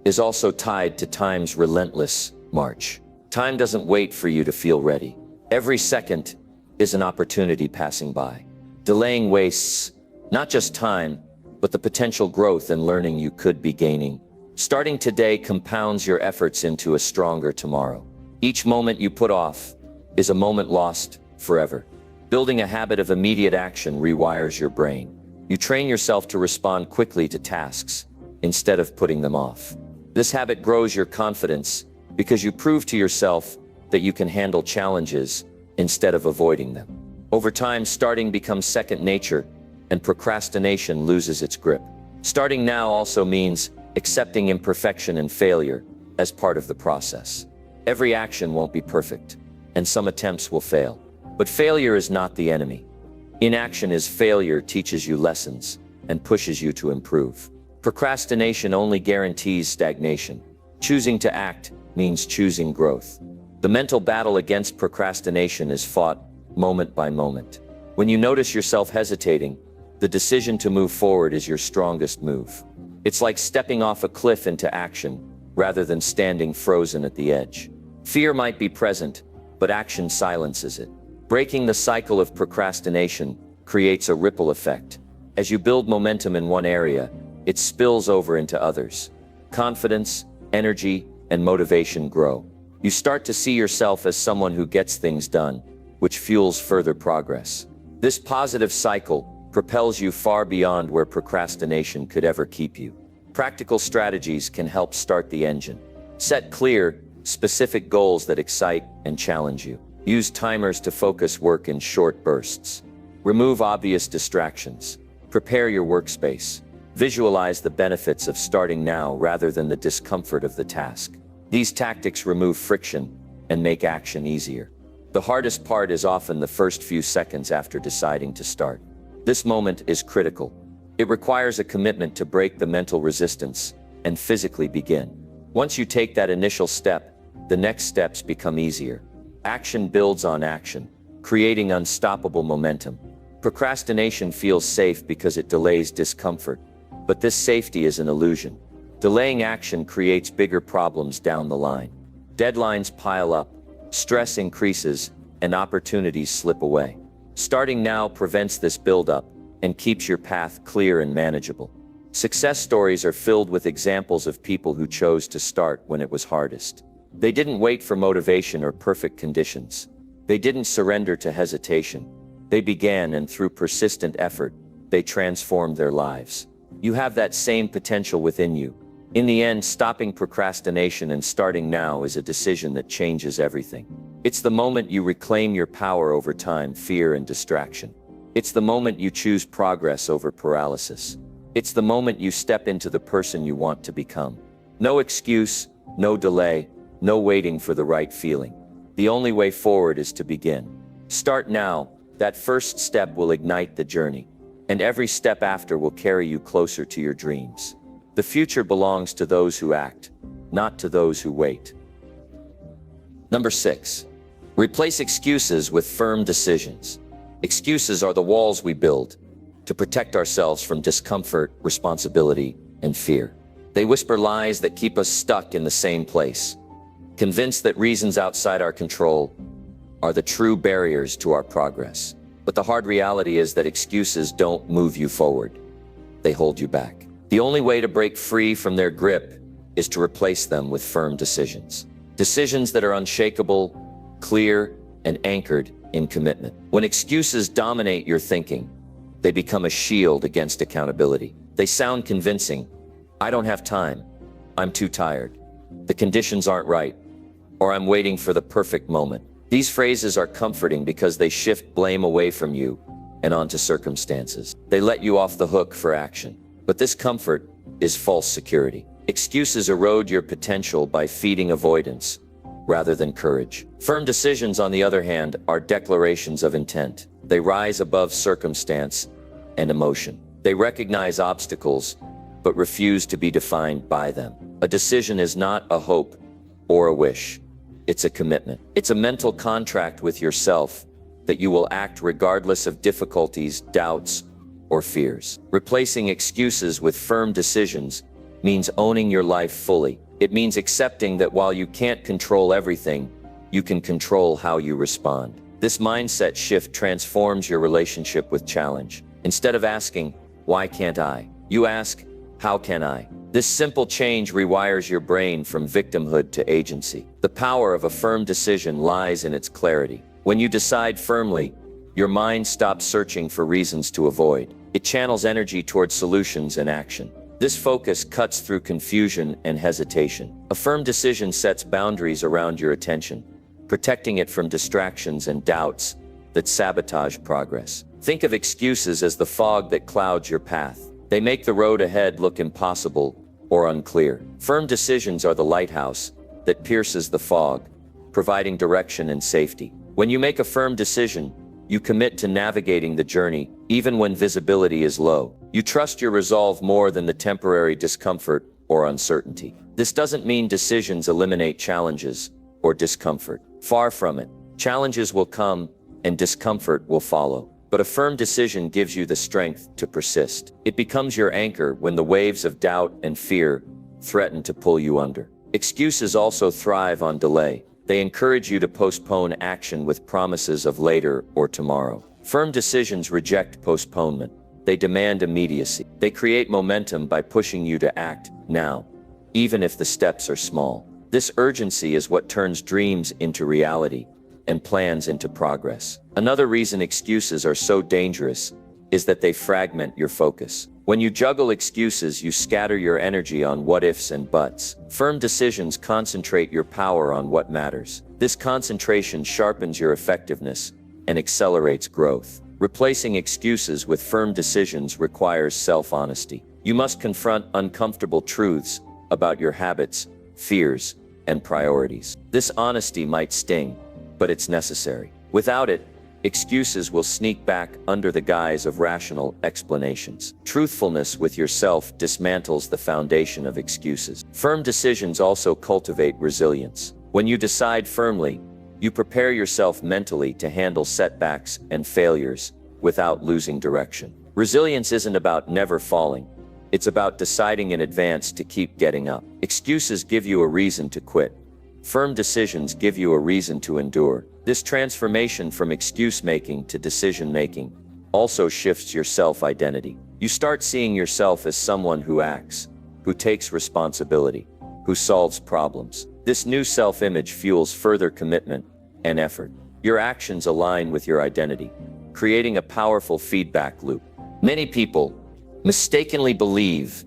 is also tied to time's relentless march. Time doesn't wait for you to feel ready. Every second is an opportunity passing by. Delaying wastes not just time, but the potential growth and learning you could be gaining. Starting today compounds your efforts into a stronger tomorrow. Each moment you put off is a moment lost forever. Building a habit of immediate action rewires your brain. You train yourself to respond quickly to tasks instead of putting them off. This habit grows your confidence because you prove to yourself that you can handle challenges instead of avoiding them. Over time, starting becomes second nature and procrastination loses its grip. Starting now also means accepting imperfection and failure as part of the process. Every action won't be perfect, and some attempts will fail. But failure is not the enemy. Inaction is failure teaches you lessons and pushes you to improve. Procrastination only guarantees stagnation. Choosing to act means choosing growth. The mental battle against procrastination is fought moment by moment. When you notice yourself hesitating, the decision to move forward is your strongest move. It's like stepping off a cliff into action rather than standing frozen at the edge. Fear might be present, but action silences it. Breaking the cycle of procrastination creates a ripple effect. As you build momentum in one area, it spills over into others. Confidence, energy, and motivation grow. You start to see yourself as someone who gets things done, which fuels further progress. This positive cycle propels you far beyond where procrastination could ever keep you. Practical strategies can help start the engine. Set clear, specific goals that excite and challenge you. Use timers to focus work in short bursts. Remove obvious distractions. Prepare your workspace. Visualize the benefits of starting now rather than the discomfort of the task. These tactics remove friction and make action easier. The hardest part is often the first few seconds after deciding to start. This moment is critical. It requires a commitment to break the mental resistance and physically begin. Once you take that initial step, the next steps become easier. Action builds on action, creating unstoppable momentum. Procrastination feels safe because it delays discomfort, but this safety is an illusion. Delaying action creates bigger problems down the line. Deadlines pile up, stress increases, and opportunities slip away. Starting now prevents this buildup and keeps your path clear and manageable. Success stories are filled with examples of people who chose to start when it was hardest. They didn't wait for motivation or perfect conditions. They didn't surrender to hesitation. They began, and through persistent effort, they transformed their lives. You have that same potential within you. In the end, stopping procrastination and starting now is a decision that changes everything. It's the moment you reclaim your power over time, fear, and distraction. It's the moment you choose progress over paralysis. It's the moment you step into the person you want to become. No excuse, no delay, no waiting for the right feeling. The only way forward is to begin. Start now. That first step will ignite the journey, and every step after will carry you closer to your dreams. The future belongs to those who act, not to those who wait. Number 6. Replace excuses with firm decisions. Excuses are the walls we build to protect ourselves from discomfort, responsibility, and fear. They whisper lies that keep us stuck in the same place, convinced that reasons outside our control are the true barriers to our progress. But the hard reality is that excuses don't move you forward. They hold you back. The only way to break free from their grip is to replace them with firm decisions. Decisions that are unshakable, clear, and anchored in commitment. When excuses dominate your thinking, they become a shield against accountability. They sound convincing. I don't have time. I'm too tired. The conditions aren't right. Or I'm waiting for the perfect moment. These phrases are comforting because they shift blame away from you and onto circumstances. They let you off the hook for action. But this comfort is false security. Excuses erode your potential by feeding avoidance rather than courage. Firm decisions, on the other hand, are declarations of intent. They rise above circumstance and emotion. They recognize obstacles, but refuse to be defined by them. A decision is not a hope or a wish. It's a commitment. It's a mental contract with yourself that you will act regardless of difficulties, doubts, or fears. Replacing excuses with firm decisions means owning your life fully. It means accepting that while you can't control everything, you can control how you respond. This mindset shift transforms your relationship with challenge. Instead of asking, "Why can't I?" you ask, "How can I?" This simple change rewires your brain from victimhood to agency. The power of a firm decision lies in its clarity. When you decide firmly, your mind stops searching for reasons to avoid. It channels energy towards solutions and action. This focus cuts through confusion and hesitation. A firm decision sets boundaries around your attention, protecting it from distractions and doubts that sabotage progress. Think of excuses as the fog that clouds your path. They make the road ahead look impossible or unclear. Firm decisions are the lighthouse that pierces the fog, providing direction and safety. When you make a firm decision, you commit to navigating the journey, even when visibility is low. You trust your resolve more than the temporary discomfort or uncertainty. This doesn't mean decisions eliminate challenges or discomfort. Far from it. Challenges will come and discomfort will follow. But a firm decision gives you the strength to persist. It becomes your anchor when the waves of doubt and fear threaten to pull you under. Excuses also thrive on delay. They encourage you to postpone action with promises of later or tomorrow. Firm decisions reject postponement. They demand immediacy. They create momentum by pushing you to act now, even if the steps are small. This urgency is what turns dreams into reality and plans into progress. Another reason excuses are so dangerous is that they fragment your focus. When you juggle excuses, you scatter your energy on what ifs and buts. Firm decisions concentrate your power on what matters. This concentration sharpens your effectiveness and accelerates growth. Replacing excuses with firm decisions requires self-honesty. You must confront uncomfortable truths about your habits, fears, and priorities. This honesty might sting, but it's necessary. Without it, excuses will sneak back under the guise of rational explanations. Truthfulness with yourself dismantles the foundation of excuses. Firm decisions also cultivate resilience. When you decide firmly, you prepare yourself mentally to handle setbacks and failures without losing direction. Resilience isn't about never falling. It's about deciding in advance to keep getting up. Excuses give you a reason to quit. Firm decisions give you a reason to endure. This transformation from excuse-making to decision-making also shifts your self-identity. You start seeing yourself as someone who acts, who takes responsibility, who solves problems. This new self-image fuels further commitment and effort. Your actions align with your identity, creating a powerful feedback loop. Many people mistakenly believe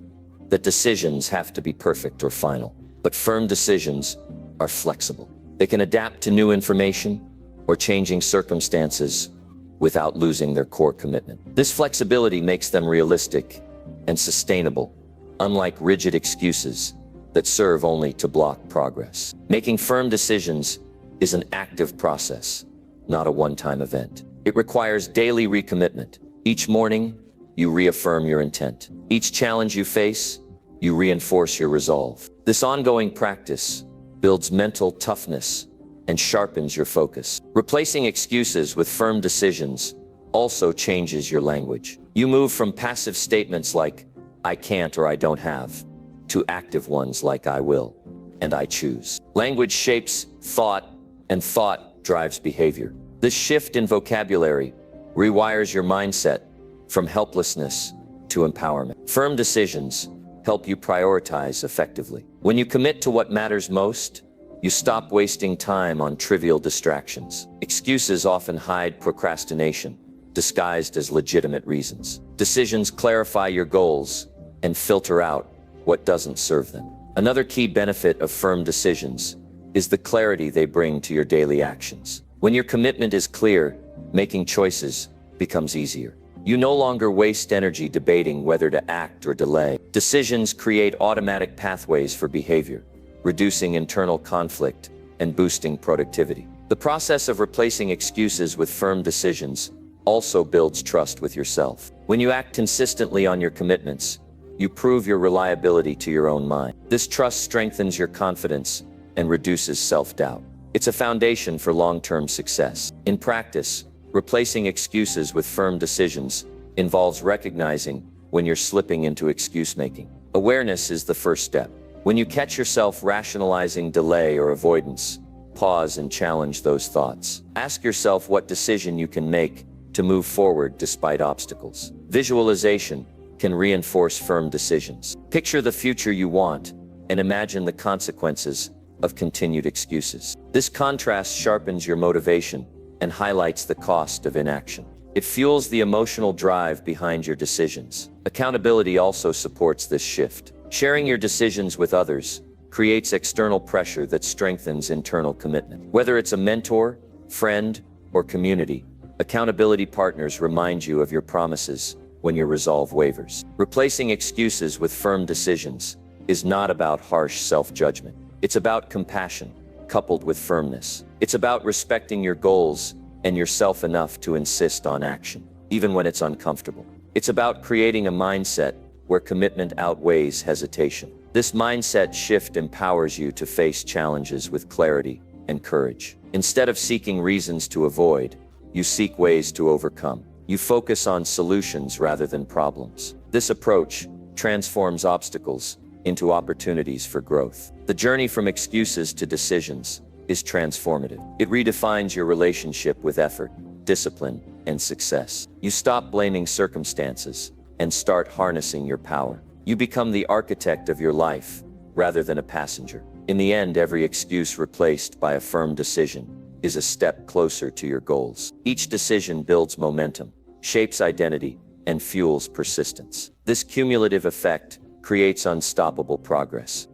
that decisions have to be perfect or final, but firm decisions are flexible. They can adapt to new information or changing circumstances without losing their core commitment. This flexibility makes them realistic and sustainable, unlike rigid excuses that serve only to block progress. Making firm decisions is an active process, not a one-time event. It requires daily recommitment. Each morning, you reaffirm your intent. Each challenge you face, you reinforce your resolve. This ongoing practice builds mental toughness and sharpens your focus. Replacing excuses with firm decisions also changes your language. You move from passive statements like, "I can't" or "I don't have," to active ones like "I will" and "I choose." Language shapes thought, and thought drives behavior. This shift in vocabulary rewires your mindset from helplessness to empowerment. Firm decisions help you prioritize effectively. When you commit to what matters most, you stop wasting time on trivial distractions. Excuses often hide procrastination, disguised as legitimate reasons. Decisions clarify your goals and filter out what doesn't serve them. Another key benefit of firm decisions is the clarity they bring to your daily actions. When your commitment is clear, making choices becomes easier. You no longer waste energy debating whether to act or delay. Decisions create automatic pathways for behavior, reducing internal conflict and boosting productivity. The process of replacing excuses with firm decisions also builds trust with yourself. When you act consistently on your commitments, you prove your reliability to your own mind. This trust strengthens your confidence and reduces self-doubt. It's a foundation for long-term success. In practice, replacing excuses with firm decisions involves recognizing when you're slipping into excuse-making. Awareness is the first step. When you catch yourself rationalizing delay or avoidance, pause and challenge those thoughts. Ask yourself what decision you can make to move forward despite obstacles. Visualization can reinforce firm decisions. Picture the future you want and imagine the consequences of continued excuses. This contrast sharpens your motivation and highlights the cost of inaction. It fuels the emotional drive behind your decisions. Accountability also supports this shift. Sharing your decisions with others creates external pressure that strengthens internal commitment. Whether it's a mentor, friend, or community, accountability partners remind you of your promises when your resolve wavers. Replacing excuses with firm decisions is not about harsh self-judgment. It's about compassion, coupled with firmness. It's about respecting your goals and yourself enough to insist on action, even when it's uncomfortable. It's about creating a mindset where commitment outweighs hesitation. This mindset shift empowers you to face challenges with clarity and courage. Instead of seeking reasons to avoid, you seek ways to overcome. You focus on solutions rather than problems. This approach transforms obstacles into opportunities for growth. The journey from excuses to decisions is transformative. It redefines your relationship with effort, discipline, and success. You stop blaming circumstances and start harnessing your power. You become the architect of your life rather than a passenger. In the end, every excuse replaced by a firm decision is a step closer to your goals. Each decision builds momentum, shapes identity, and fuels persistence. This cumulative effect creates unstoppable progress.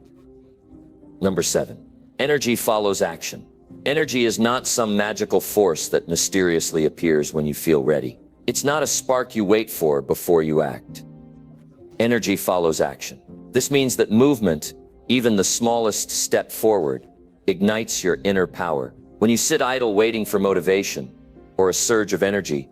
Number 7. Energy follows action. Energy is not some magical force that mysteriously appears when you feel ready. It's not a spark you wait for before you act. Energy follows action. This means that movement, even the smallest step forward, ignites your inner power. When you sit idle waiting for motivation or a surge of energy,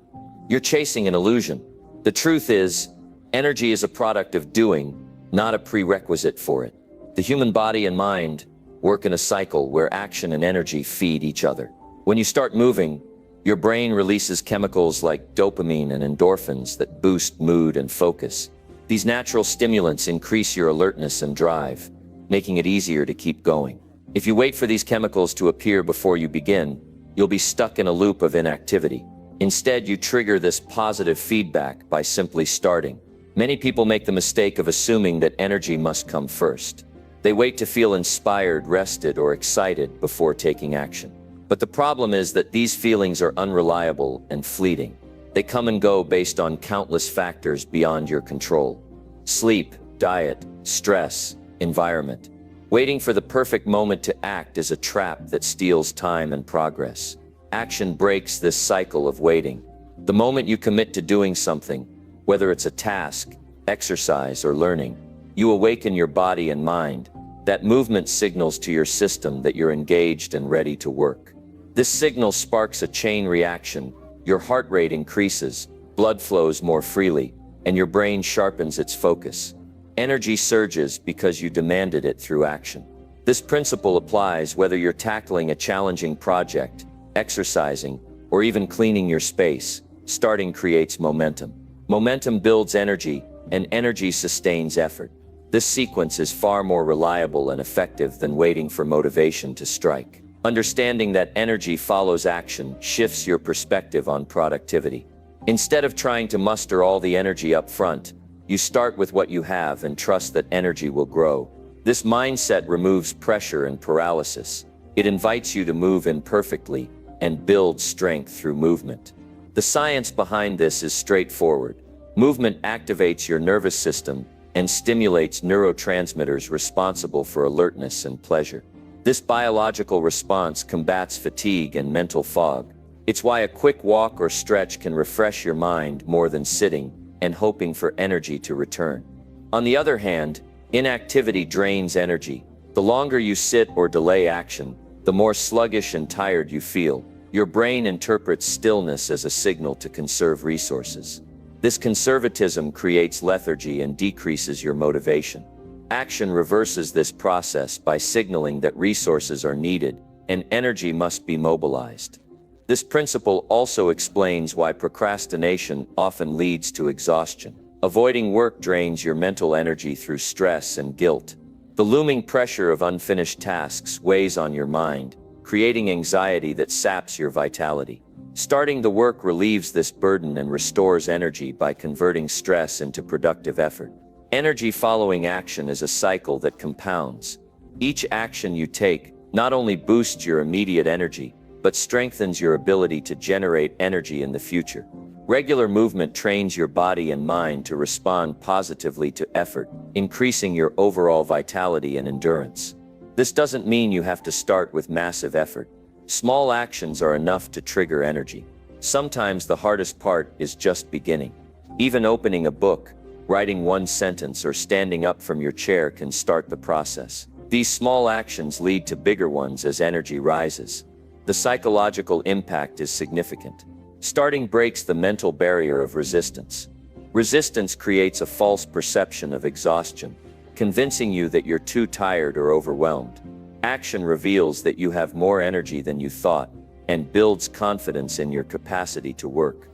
you're chasing an illusion. The truth is, energy is a product of doing, not a prerequisite for it. The human body and mind work in a cycle where action and energy feed each other. When you start moving, your brain releases chemicals like dopamine and endorphins that boost mood and focus. These natural stimulants increase your alertness and drive, making it easier to keep going. If you wait for these chemicals to appear before you begin, you'll be stuck in a loop of inactivity. Instead, you trigger this positive feedback by simply starting. Many people make the mistake of assuming that energy must come first. They wait to feel inspired, rested, or excited before taking action. But the problem is that these feelings are unreliable and fleeting. They come and go based on countless factors beyond your control. Sleep, diet, stress, environment. Waiting for the perfect moment to act is a trap that steals time and progress. Action breaks this cycle of waiting. The moment you commit to doing something, whether it's a task, exercise, or learning, you awaken your body and mind. That movement signals to your system that you're engaged and ready to work. This signal sparks a chain reaction. Your heart rate increases, blood flows more freely, and your brain sharpens its focus. Energy surges because you demanded it through action. This principle applies whether you're tackling a challenging project, exercising, or even cleaning your space. Starting creates momentum. Momentum builds energy, and energy sustains effort. This sequence is far more reliable and effective than waiting for motivation to strike. Understanding that energy follows action shifts your perspective on productivity. Instead of trying to muster all the energy up front, you start with what you have and trust that energy will grow. This mindset removes pressure and paralysis. It invites you to move imperfectly and build strength through movement. The science behind this is straightforward. Movement activates your nervous system and stimulates neurotransmitters responsible for alertness and pleasure. This biological response combats fatigue and mental fog. It's why a quick walk or stretch can refresh your mind more than sitting and hoping for energy to return. On the other hand, inactivity drains energy. The longer you sit or delay action, the more sluggish and tired you feel. Your brain interprets stillness as a signal to conserve resources. This conservatism creates lethargy and decreases your motivation. Action reverses this process by signaling that resources are needed and energy must be mobilized. This principle also explains why procrastination often leads to exhaustion. Avoiding work drains your mental energy through stress and guilt. The looming pressure of unfinished tasks weighs on your mind, creating anxiety that saps your vitality. Starting the work relieves this burden and restores energy by converting stress into productive effort. Energy following action is a cycle that compounds. Each action you take not only boosts your immediate energy, but strengthens your ability to generate energy in the future. Regular movement trains your body and mind to respond positively to effort, increasing your overall vitality and endurance. This doesn't mean you have to start with massive effort. Small actions are enough to trigger energy. Sometimes the hardest part is just beginning. Even opening a book, Writing one sentence or standing up from your chair can start the process. These small actions lead to bigger ones as energy rises. The psychological impact is significant. Starting breaks the mental barrier of resistance. Resistance creates a false perception of exhaustion, convincing you that you're too tired or overwhelmed. Action reveals that you have more energy than you thought and builds confidence in your capacity to work.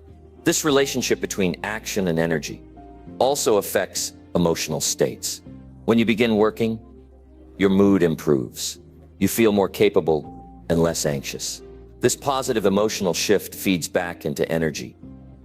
This relationship between action and energy also affects emotional states. When you begin working, your mood improves. You feel more capable and less anxious. This positive emotional shift feeds back into energy,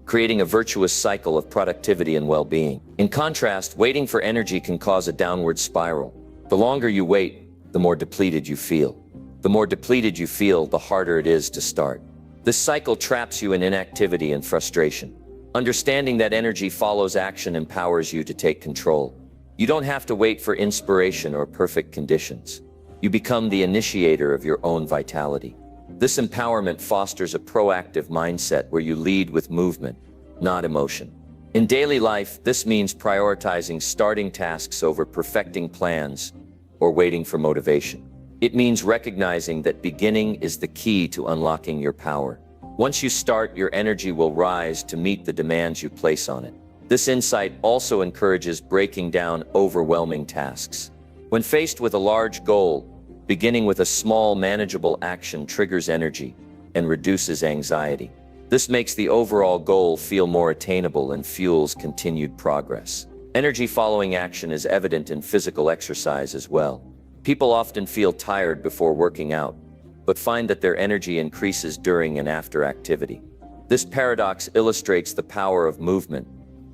creating a virtuous cycle of productivity and well-being. In contrast, waiting for energy can cause a downward spiral. The longer you wait, the more depleted you feel. The more depleted you feel, the harder it is to start. This cycle traps you in inactivity and frustration. Understanding that energy follows action empowers you to take control. You don't have to wait for inspiration or perfect conditions. You become the initiator of your own vitality. This empowerment fosters a proactive mindset where you lead with movement, not emotion. In daily life, this means prioritizing starting tasks over perfecting plans or waiting for motivation. It means recognizing that beginning is the key to unlocking your power. Once you start, your energy will rise to meet the demands you place on it. This insight also encourages breaking down overwhelming tasks. When faced with a large goal, beginning with a small, manageable action triggers energy and reduces anxiety. This makes the overall goal feel more attainable and fuels continued progress. Energy following action is evident in physical exercise as well. People often feel tired before working out, but find that their energy increases during and after activity. This paradox illustrates the power of movement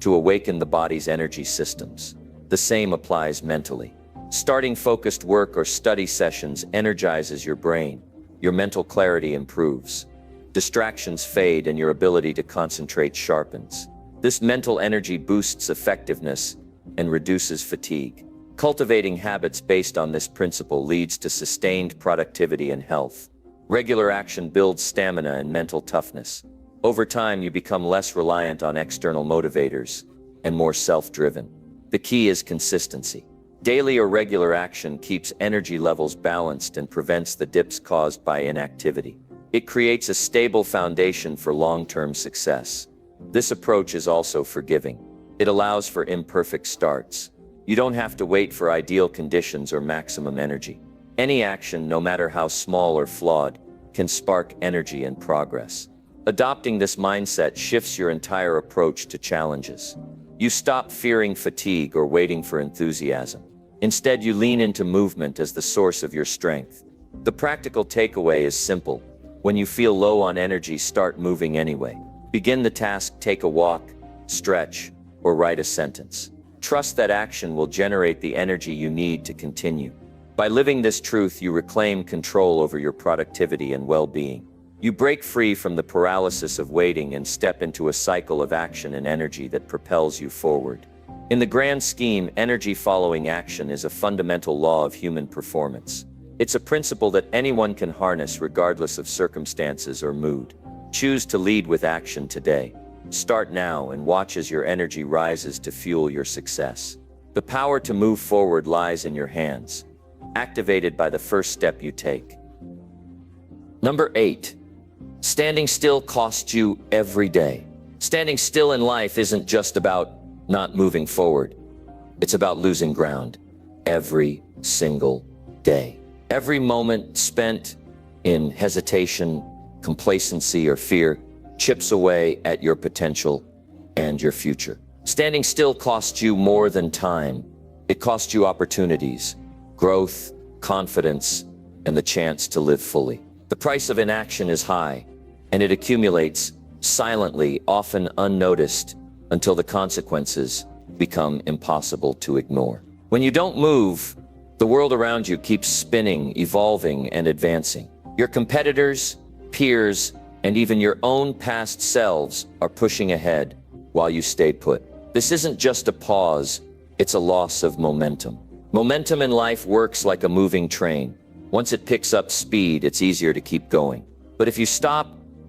to awaken the body's energy systems. The same applies mentally. Starting focused work or study sessions energizes your brain. Your mental clarity improves. Distractions fade and your ability to concentrate sharpens. This mental energy boosts effectiveness and reduces fatigue. Cultivating habits based on this principle leads to sustained productivity and health. Regular action builds stamina and mental toughness. Over time, you become less reliant on external motivators and more self-driven. The key is consistency. Daily or regular action keeps energy levels balanced and prevents the dips caused by inactivity. It creates a stable foundation for long-term success. This approach is also forgiving. It allows for imperfect starts. You don't have to wait for ideal conditions or maximum energy. Any action, no matter how small or flawed, can spark energy and progress. Adopting this mindset shifts your entire approach to challenges. You stop fearing fatigue or waiting for enthusiasm. Instead, you lean into movement as the source of your strength. The practical takeaway is simple. When you feel low on energy, start moving anyway. Begin the task, take a walk, stretch, or write a sentence. Trust that action will generate the energy you need to continue. By living this truth, you reclaim control over your productivity and well-being. You break free from the paralysis of waiting and step into a cycle of action and energy that propels you forward. In the grand scheme, energy following action is a fundamental law of human performance. It's a principle that anyone can harness regardless of circumstances or mood. Choose to lead with action today. Start now and watch as your energy rises to fuel your success. The power to move forward lies in your hands, activated by the first step you take. Number 8. Standing still costs you every day. Standing still in life isn't just about not moving forward. It's about losing ground every single day. Every moment spent in hesitation, complacency, or fear chips away at your potential and your future. Standing still costs you more than time. It costs you opportunities, growth, confidence, and the chance to live fully. The price of inaction is high, and it accumulates silently, often unnoticed, until the consequences become impossible to ignore. When you don't move, the world around you keeps spinning, evolving, and advancing. Your competitors, peers, and even your own past selves are pushing ahead while you stay put. This isn't just a pause, it's a loss of momentum. Momentum in life works like a moving train. Once it picks up speed, it's easier to keep going. But if you stop,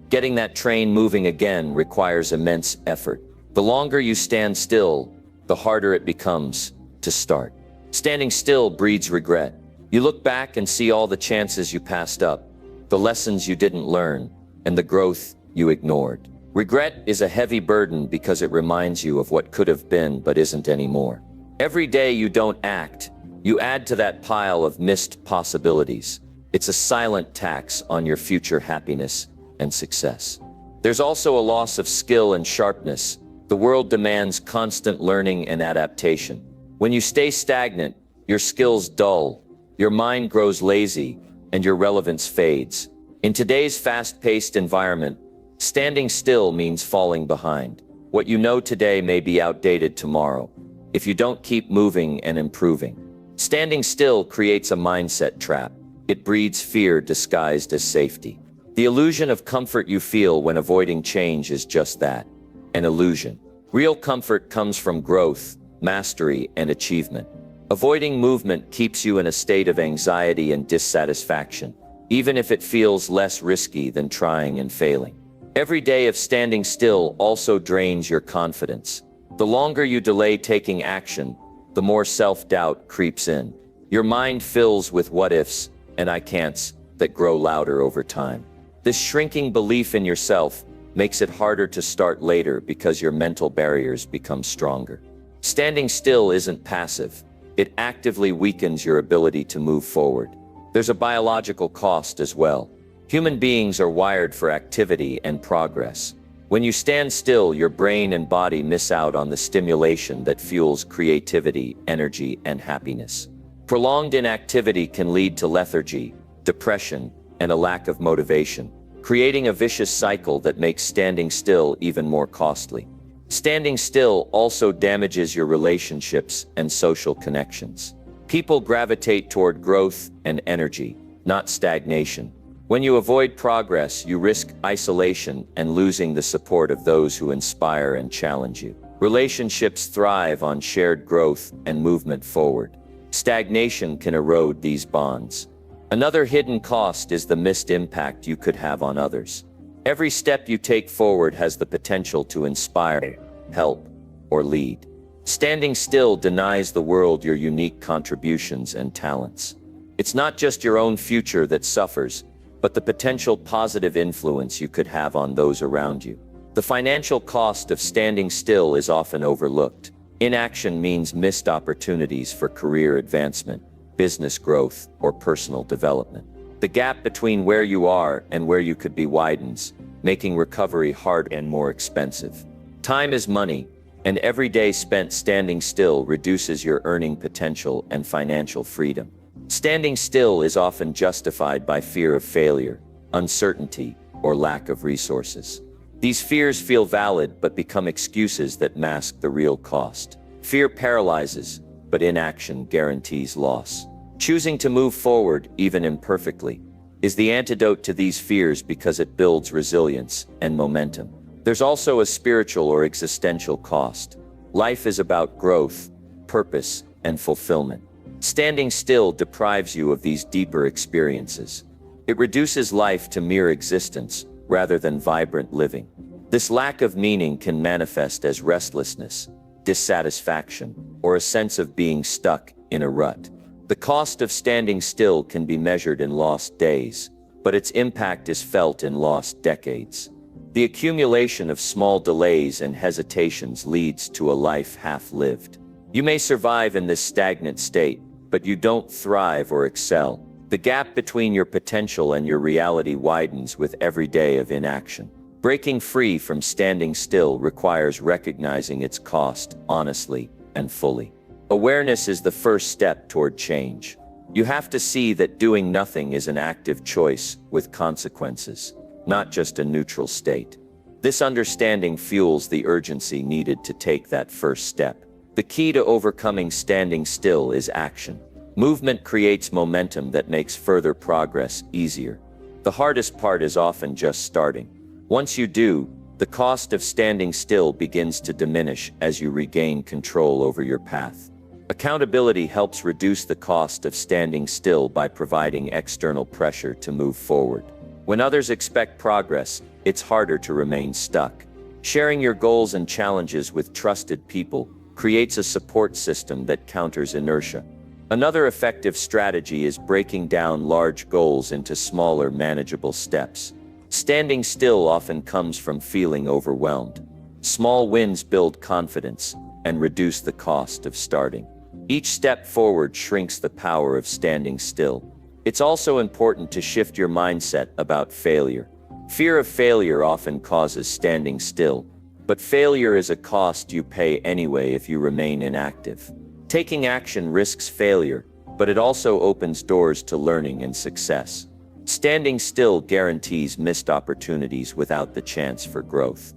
getting that train moving again requires immense effort. The longer you stand still, the harder it becomes to start. Standing still breeds regret. You look back and see all the chances you passed up, the lessons you didn't learn, and the growth you ignored. Regret is a heavy burden because it reminds you of what could have been but isn't anymore. Every day you don't act, you add to that pile of missed possibilities. It's a silent tax on your future happiness and success. There's also a loss of skill and sharpness. The world demands constant learning and adaptation. When you stay stagnant, your skills dull, your mind grows lazy, and your relevance fades. In today's fast-paced environment, standing still means falling behind. What you know today may be outdated tomorrow, if you don't keep moving and improving. Standing still creates a mindset trap. It breeds fear disguised as safety. The illusion of comfort you feel when avoiding change is just that, an illusion. Real comfort comes from growth, mastery, and achievement. Avoiding movement keeps you in a state of anxiety and dissatisfaction, even if it feels less risky than trying and failing. Every day of standing still also drains your confidence. The longer you delay taking action, the more self-doubt creeps in. Your mind fills with what-ifs and I can'ts that grow louder over time. This shrinking belief in yourself makes it harder to start later because your mental barriers become stronger. Standing still isn't passive. It actively weakens your ability to move forward. There's a biological cost as well. Human beings are wired for activity and progress. When you stand still, your brain and body miss out on the stimulation that fuels creativity, energy, and happiness. Prolonged inactivity can lead to lethargy, depression, and a lack of motivation, creating a vicious cycle that makes standing still even more costly. Standing still also damages your relationships and social connections. People gravitate toward growth and energy, not stagnation. When you avoid progress, you risk isolation and losing the support of those who inspire and challenge you. Relationships thrive on shared growth and movement forward. Stagnation can erode these bonds. Another hidden cost is the missed impact you could have on others. Every step you take forward has the potential to inspire, help, or lead. Standing still denies the world your unique contributions and talents. It's not just your own future that suffers, but the potential positive influence you could have on those around you. The financial cost of standing still is often overlooked. Inaction means missed opportunities for career advancement, business growth, or personal development. The gap between where you are and where you could be widens, making recovery hard and more expensive. Time is money, and every day spent standing still reduces your earning potential and financial freedom. Standing still is often justified by fear of failure, uncertainty, or lack of resources. These fears feel valid but become excuses that mask the real cost. Fear paralyzes, but inaction guarantees loss. Choosing to move forward, even imperfectly, is the antidote to these fears because it builds resilience and momentum. There's also a spiritual or existential cost. Life is about growth, purpose, and fulfillment. Standing still deprives you of these deeper experiences. It reduces life to mere existence rather than vibrant living. This lack of meaning can manifest as restlessness, dissatisfaction, or a sense of being stuck in a rut. The cost of standing still can be measured in lost days, but its impact is felt in lost decades. The accumulation of small delays and hesitations leads to a life half-lived. You may survive in this stagnant state, but you don't thrive or excel. The gap between your potential and your reality widens with every day of inaction. Breaking free from standing still requires recognizing its cost honestly and fully. Awareness is the first step toward change. You have to see that doing nothing is an active choice with consequences, not just a neutral state. This understanding fuels the urgency needed to take that first step. The key to overcoming standing still is action. Movement creates momentum that makes further progress easier. The hardest part is often just starting. Once you do, the cost of standing still begins to diminish as you regain control over your path. Accountability helps reduce the cost of standing still by providing external pressure to move forward. When others expect progress, it's harder to remain stuck. Sharing your goals and challenges with trusted people creates a support system that counters inertia. Another effective strategy is breaking down large goals into smaller, manageable steps. Standing still often comes from feeling overwhelmed. Small wins build confidence and reduce the cost of starting. Each step forward shrinks the power of standing still. It's also important to shift your mindset about failure. Fear of failure often causes standing still, but failure is a cost you pay anyway if you remain inactive. Taking action risks failure, but it also opens doors to learning and success. Standing still guarantees missed opportunities without the chance for growth.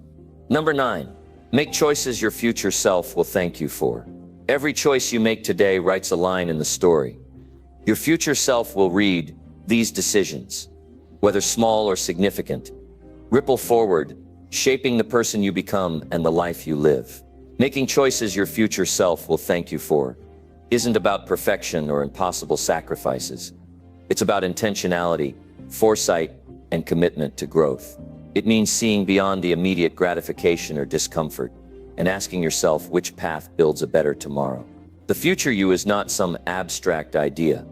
Number 9. Make choices your future self will thank you for. Every choice you make today writes a line in the story. Your future self will read, "These decisions, whether small or significant, ripple forward, shaping the person you become and the life you live." Making choices your future self will thank you for isn't about perfection or impossible sacrifices. It's about intentionality, foresight, and commitment to growth. It means seeing beyond the immediate gratification or discomfort and asking yourself which path builds a better tomorrow. The future you is not some abstract idea.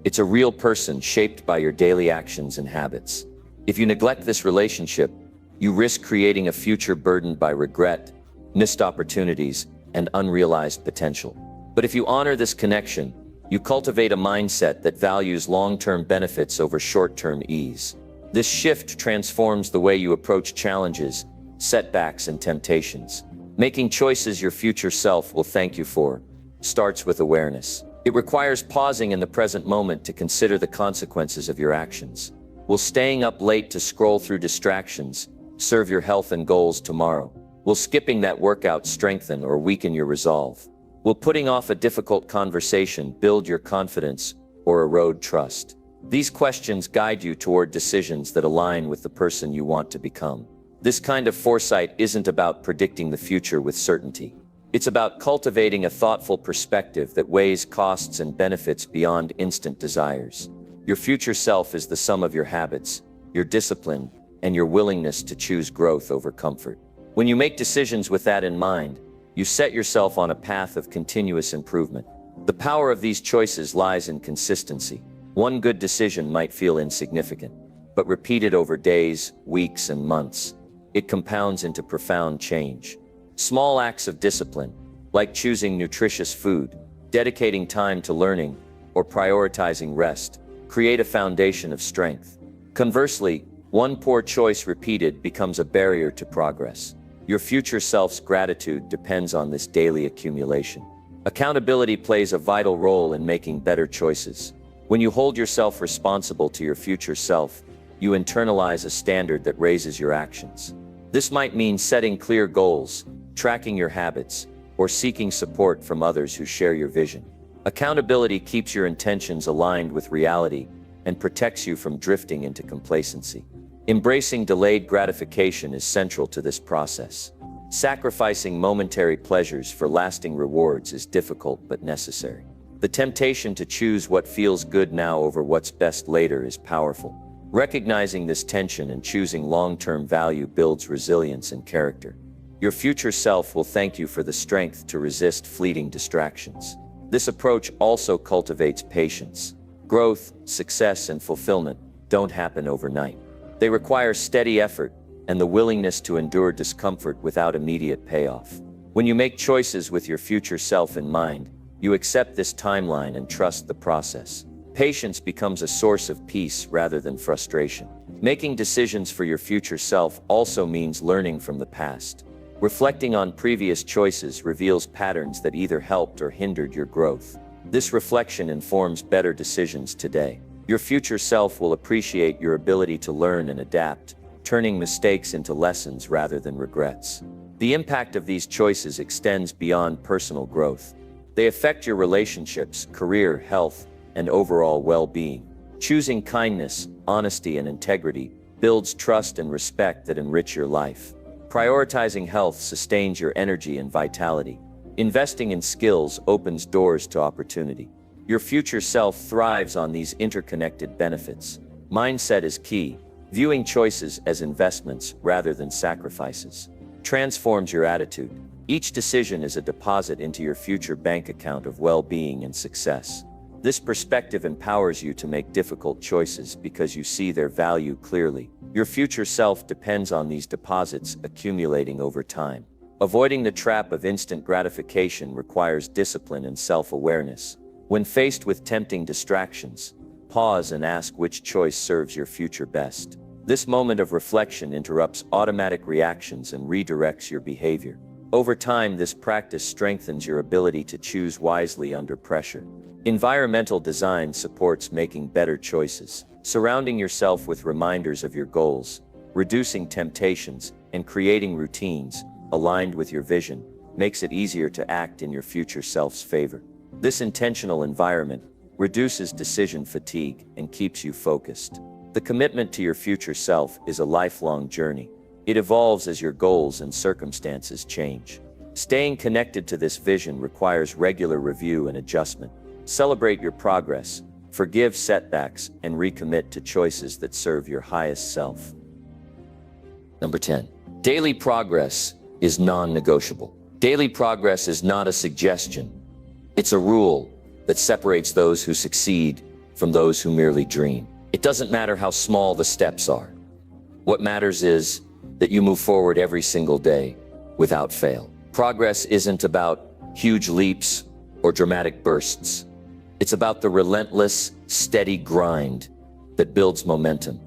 It's a real person shaped by your daily actions and habits. If you neglect this relationship, you risk creating a future burdened by regret, missed opportunities, and unrealized potential. But if you honor this connection, you cultivate a mindset that values long-term benefits over short-term ease. This shift transforms the way you approach challenges, setbacks, and temptations. Making choices your future self will thank you for starts with awareness. It requires pausing in the present moment to consider the consequences of your actions. Will staying up late to scroll through distractions serve your health and goals tomorrow? Will skipping that workout strengthen or weaken your resolve? Will putting off a difficult conversation build your confidence or erode trust? These questions guide you toward decisions that align with the person you want to become. This kind of foresight isn't about predicting the future with certainty. It's about cultivating a thoughtful perspective that weighs costs and benefits beyond instant desires. Your future self is the sum of your habits, your discipline, and your willingness to choose growth over comfort. When you make decisions with that in mind, you set yourself on a path of continuous improvement. The power of these choices lies in consistency. One good decision might feel insignificant, but repeated over days, weeks, and months, it compounds into profound change. Small acts of discipline, like choosing nutritious food, dedicating time to learning, or prioritizing rest, create a foundation of strength. Conversely, one poor choice repeated becomes a barrier to progress. Your future self's gratitude depends on this daily accumulation. Accountability plays a vital role in making better choices. When you hold yourself responsible to your future self, you internalize a standard that raises your actions. This might mean setting clear goals, tracking your habits, or seeking support from others who share your vision. Accountability keeps your intentions aligned with reality and protects you from drifting into complacency. Embracing delayed gratification is central to this process. Sacrificing momentary pleasures for lasting rewards is difficult but necessary. The temptation to choose what feels good now over what's best later is powerful. Recognizing this tension and choosing long-term value builds resilience and character. Your future self will thank you for the strength to resist fleeting distractions. This approach also cultivates patience. Growth, success, and fulfillment don't happen overnight. They require steady effort and the willingness to endure discomfort without immediate payoff. When you make choices with your future self in mind, you accept this timeline and trust the process. Patience becomes a source of peace rather than frustration. Making decisions for your future self also means learning from the past. Reflecting on previous choices reveals patterns that either helped or hindered your growth. This reflection informs better decisions today. Your future self will appreciate your ability to learn and adapt, turning mistakes into lessons rather than regrets. The impact of these choices extends beyond personal growth. They affect your relationships, career, health, and overall well-being. Choosing kindness, honesty, and integrity builds trust and respect that enrich your life. Prioritizing health sustains your energy and vitality. Investing in skills opens doors to opportunity. Your future self thrives on these interconnected benefits. Mindset is key, viewing choices as investments rather than sacrifices. transforms your attitude. Each decision is a deposit into your future bank account of well-being and success. This perspective empowers you to make difficult choices because you see their value clearly. Your future self depends on these deposits accumulating over time. Avoiding the trap of instant gratification requires discipline and self-awareness. When faced with tempting distractions, pause and ask which choice serves your future best. This moment of reflection interrupts automatic reactions and redirects your behavior. Over time, this practice strengthens your ability to choose wisely under pressure. Environmental design supports making better choices. Surrounding yourself with reminders of your goals, reducing temptations, and creating routines aligned with your vision makes it easier to act in your future self's favor. This intentional environment reduces decision fatigue and keeps you focused. The commitment to your future self is a lifelong journey. It evolves as your goals and circumstances change. Staying connected to this vision requires regular review and adjustment. Celebrate your progress, forgive setbacks, and recommit to choices that serve your highest self. Number 10. Daily progress is non-negotiable. Daily progress is not a suggestion. It's a rule that separates those who succeed from those who merely dream. It doesn't matter how small the steps are. What matters is that you move forward every single day without fail. Progress isn't about huge leaps or dramatic bursts. It's about the relentless, steady grind that builds momentum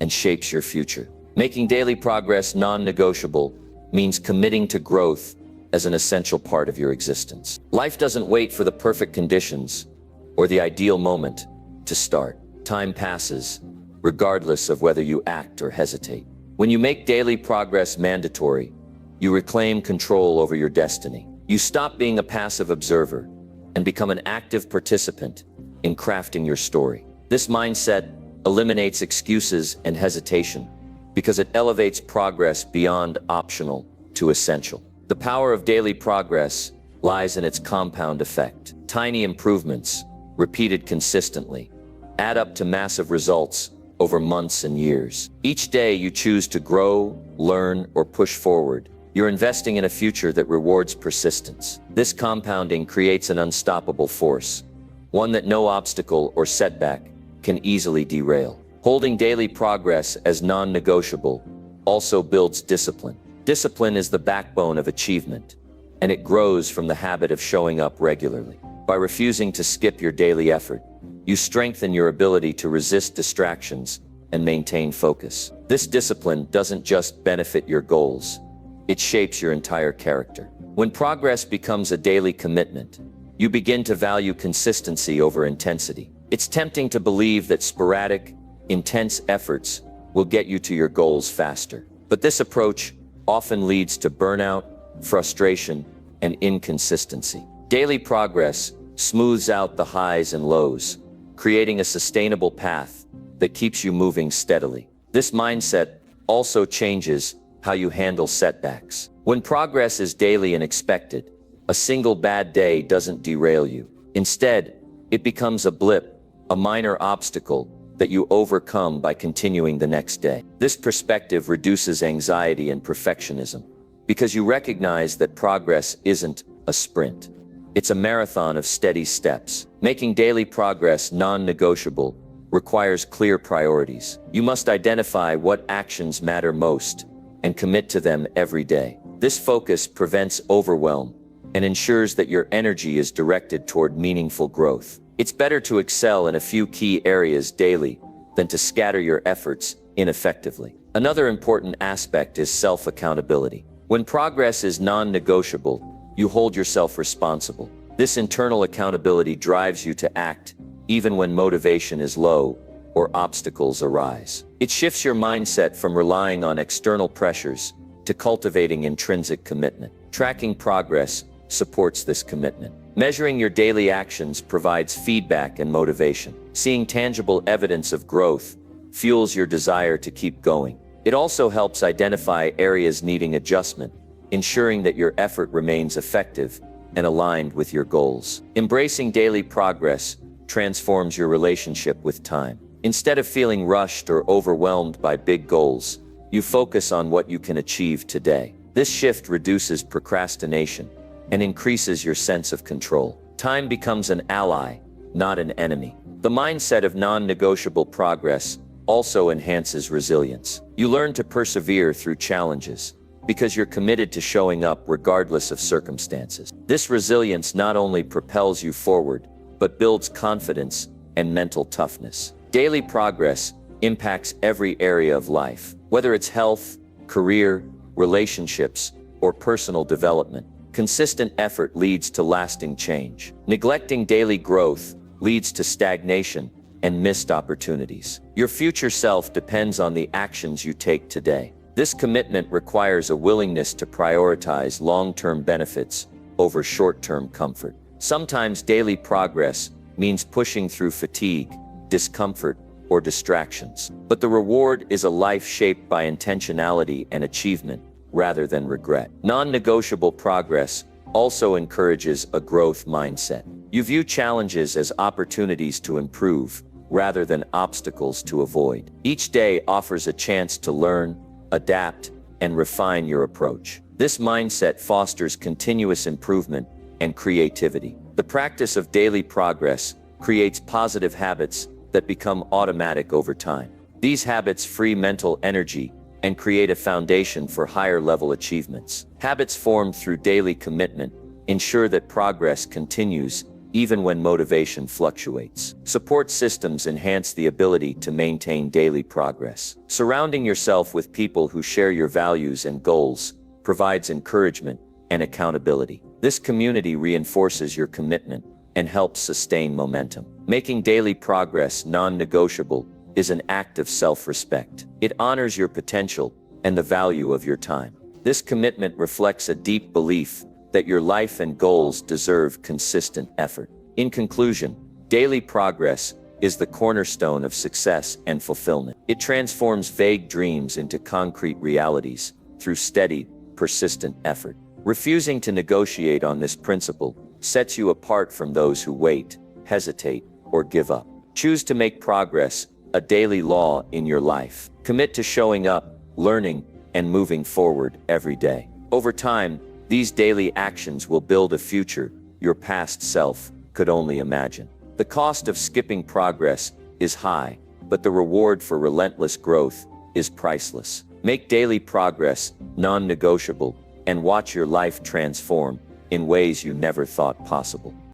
and shapes your future. Making daily progress non-negotiable means committing to growth as an essential part of your existence. Life doesn't wait for the perfect conditions or the ideal moment to start. Time passes, regardless of whether you act or hesitate. When you make daily progress mandatory, you reclaim control over your destiny. You stop being a passive observer and become an active participant in crafting your story. This mindset eliminates excuses and hesitation because it elevates progress beyond optional to essential. The power of daily progress lies in its compound effect. Tiny improvements, repeated consistently, add up to massive results over months and years. Each day you choose to grow, learn, or push forward, you're investing in a future that rewards persistence. This compounding creates an unstoppable force, one that no obstacle or setback can easily derail. Holding daily progress as non-negotiable also builds discipline. Discipline is the backbone of achievement, and it grows from the habit of showing up regularly. By refusing to skip your daily effort, you strengthen your ability to resist distractions and maintain focus. This discipline doesn't just benefit your goals, it shapes your entire character. When progress becomes a daily commitment, you begin to value consistency over intensity. It's tempting to believe that sporadic, intense efforts will get you to your goals faster. But this approach often leads to burnout, frustration, and inconsistency. Daily progress smooths out the highs and lows, creating a sustainable path that keeps you moving steadily. This mindset also changes how you handle setbacks. When progress is daily and expected, a single bad day doesn't derail you. Instead, it becomes a blip, a minor obstacle that you overcome by continuing the next day. This perspective reduces anxiety and perfectionism because you recognize that progress isn't a sprint. It's a marathon of steady steps. Making daily progress non-negotiable requires clear priorities. You must identify what actions matter most and commit to them every day. This focus prevents overwhelm and ensures that your energy is directed toward meaningful growth. It's better to excel in a few key areas daily than to scatter your efforts ineffectively. Another important aspect is self-accountability. When progress is non-negotiable, you hold yourself responsible. This internal accountability drives you to act even when motivation is low or obstacles arise. It shifts your mindset from relying on external pressures to cultivating intrinsic commitment. Tracking progress supports this commitment. Measuring your daily actions provides feedback and motivation. Seeing tangible evidence of growth fuels your desire to keep going. It also helps identify areas needing adjustment, ensuring that your effort remains effective and aligned with your goals. Embracing daily progress transforms your relationship with time. Instead of feeling rushed or overwhelmed by big goals, you focus on what you can achieve today. This shift reduces procrastination and increases your sense of control. Time becomes an ally, not an enemy. The mindset of non-negotiable progress also enhances resilience. You learn to persevere through challenges because you're committed to showing up regardless of circumstances. This resilience not only propels you forward, but builds confidence and mental toughness. Daily progress impacts every area of life, whether it's health, career, relationships, or personal development. Consistent effort leads to lasting change. Neglecting daily growth leads to stagnation and missed opportunities. Your future self depends on the actions you take today. This commitment requires a willingness to prioritize long-term benefits over short-term comfort. Sometimes daily progress means pushing through fatigue, discomfort, or distractions. But the reward is a life shaped by intentionality and achievement rather than regret. Non-negotiable progress also encourages a growth mindset. You view challenges as opportunities to improve rather than obstacles to avoid. Each day offers a chance to learn, adapt, and refine your approach. This mindset fosters continuous improvement and creativity. The practice of daily progress creates positive habits that become automatic over time. These habits free mental energy and create a foundation for higher-level achievements. Habits formed through daily commitment ensure that progress continues even when motivation fluctuates. Support systems enhance the ability to maintain daily progress. Surrounding yourself with people who share your values and goals provides encouragement and accountability. This community reinforces your commitment and helps sustain momentum. Making daily progress non-negotiable is an act of self-respect. It honors your potential and the value of your time. This commitment reflects a deep belief that your life and goals deserve consistent effort. In conclusion, daily progress is the cornerstone of success and fulfillment. It transforms vague dreams into concrete realities through steady, persistent effort. Refusing to negotiate on this principle sets you apart from those who wait, hesitate, or give up. Choose to make progress a daily law in your life. Commit to showing up, learning, and moving forward every day. Over time, these daily actions will build a future your past self could only imagine. The cost of skipping progress is high, but the reward for relentless growth is priceless. Make daily progress non-negotiable and watch your life transform in ways you never thought possible.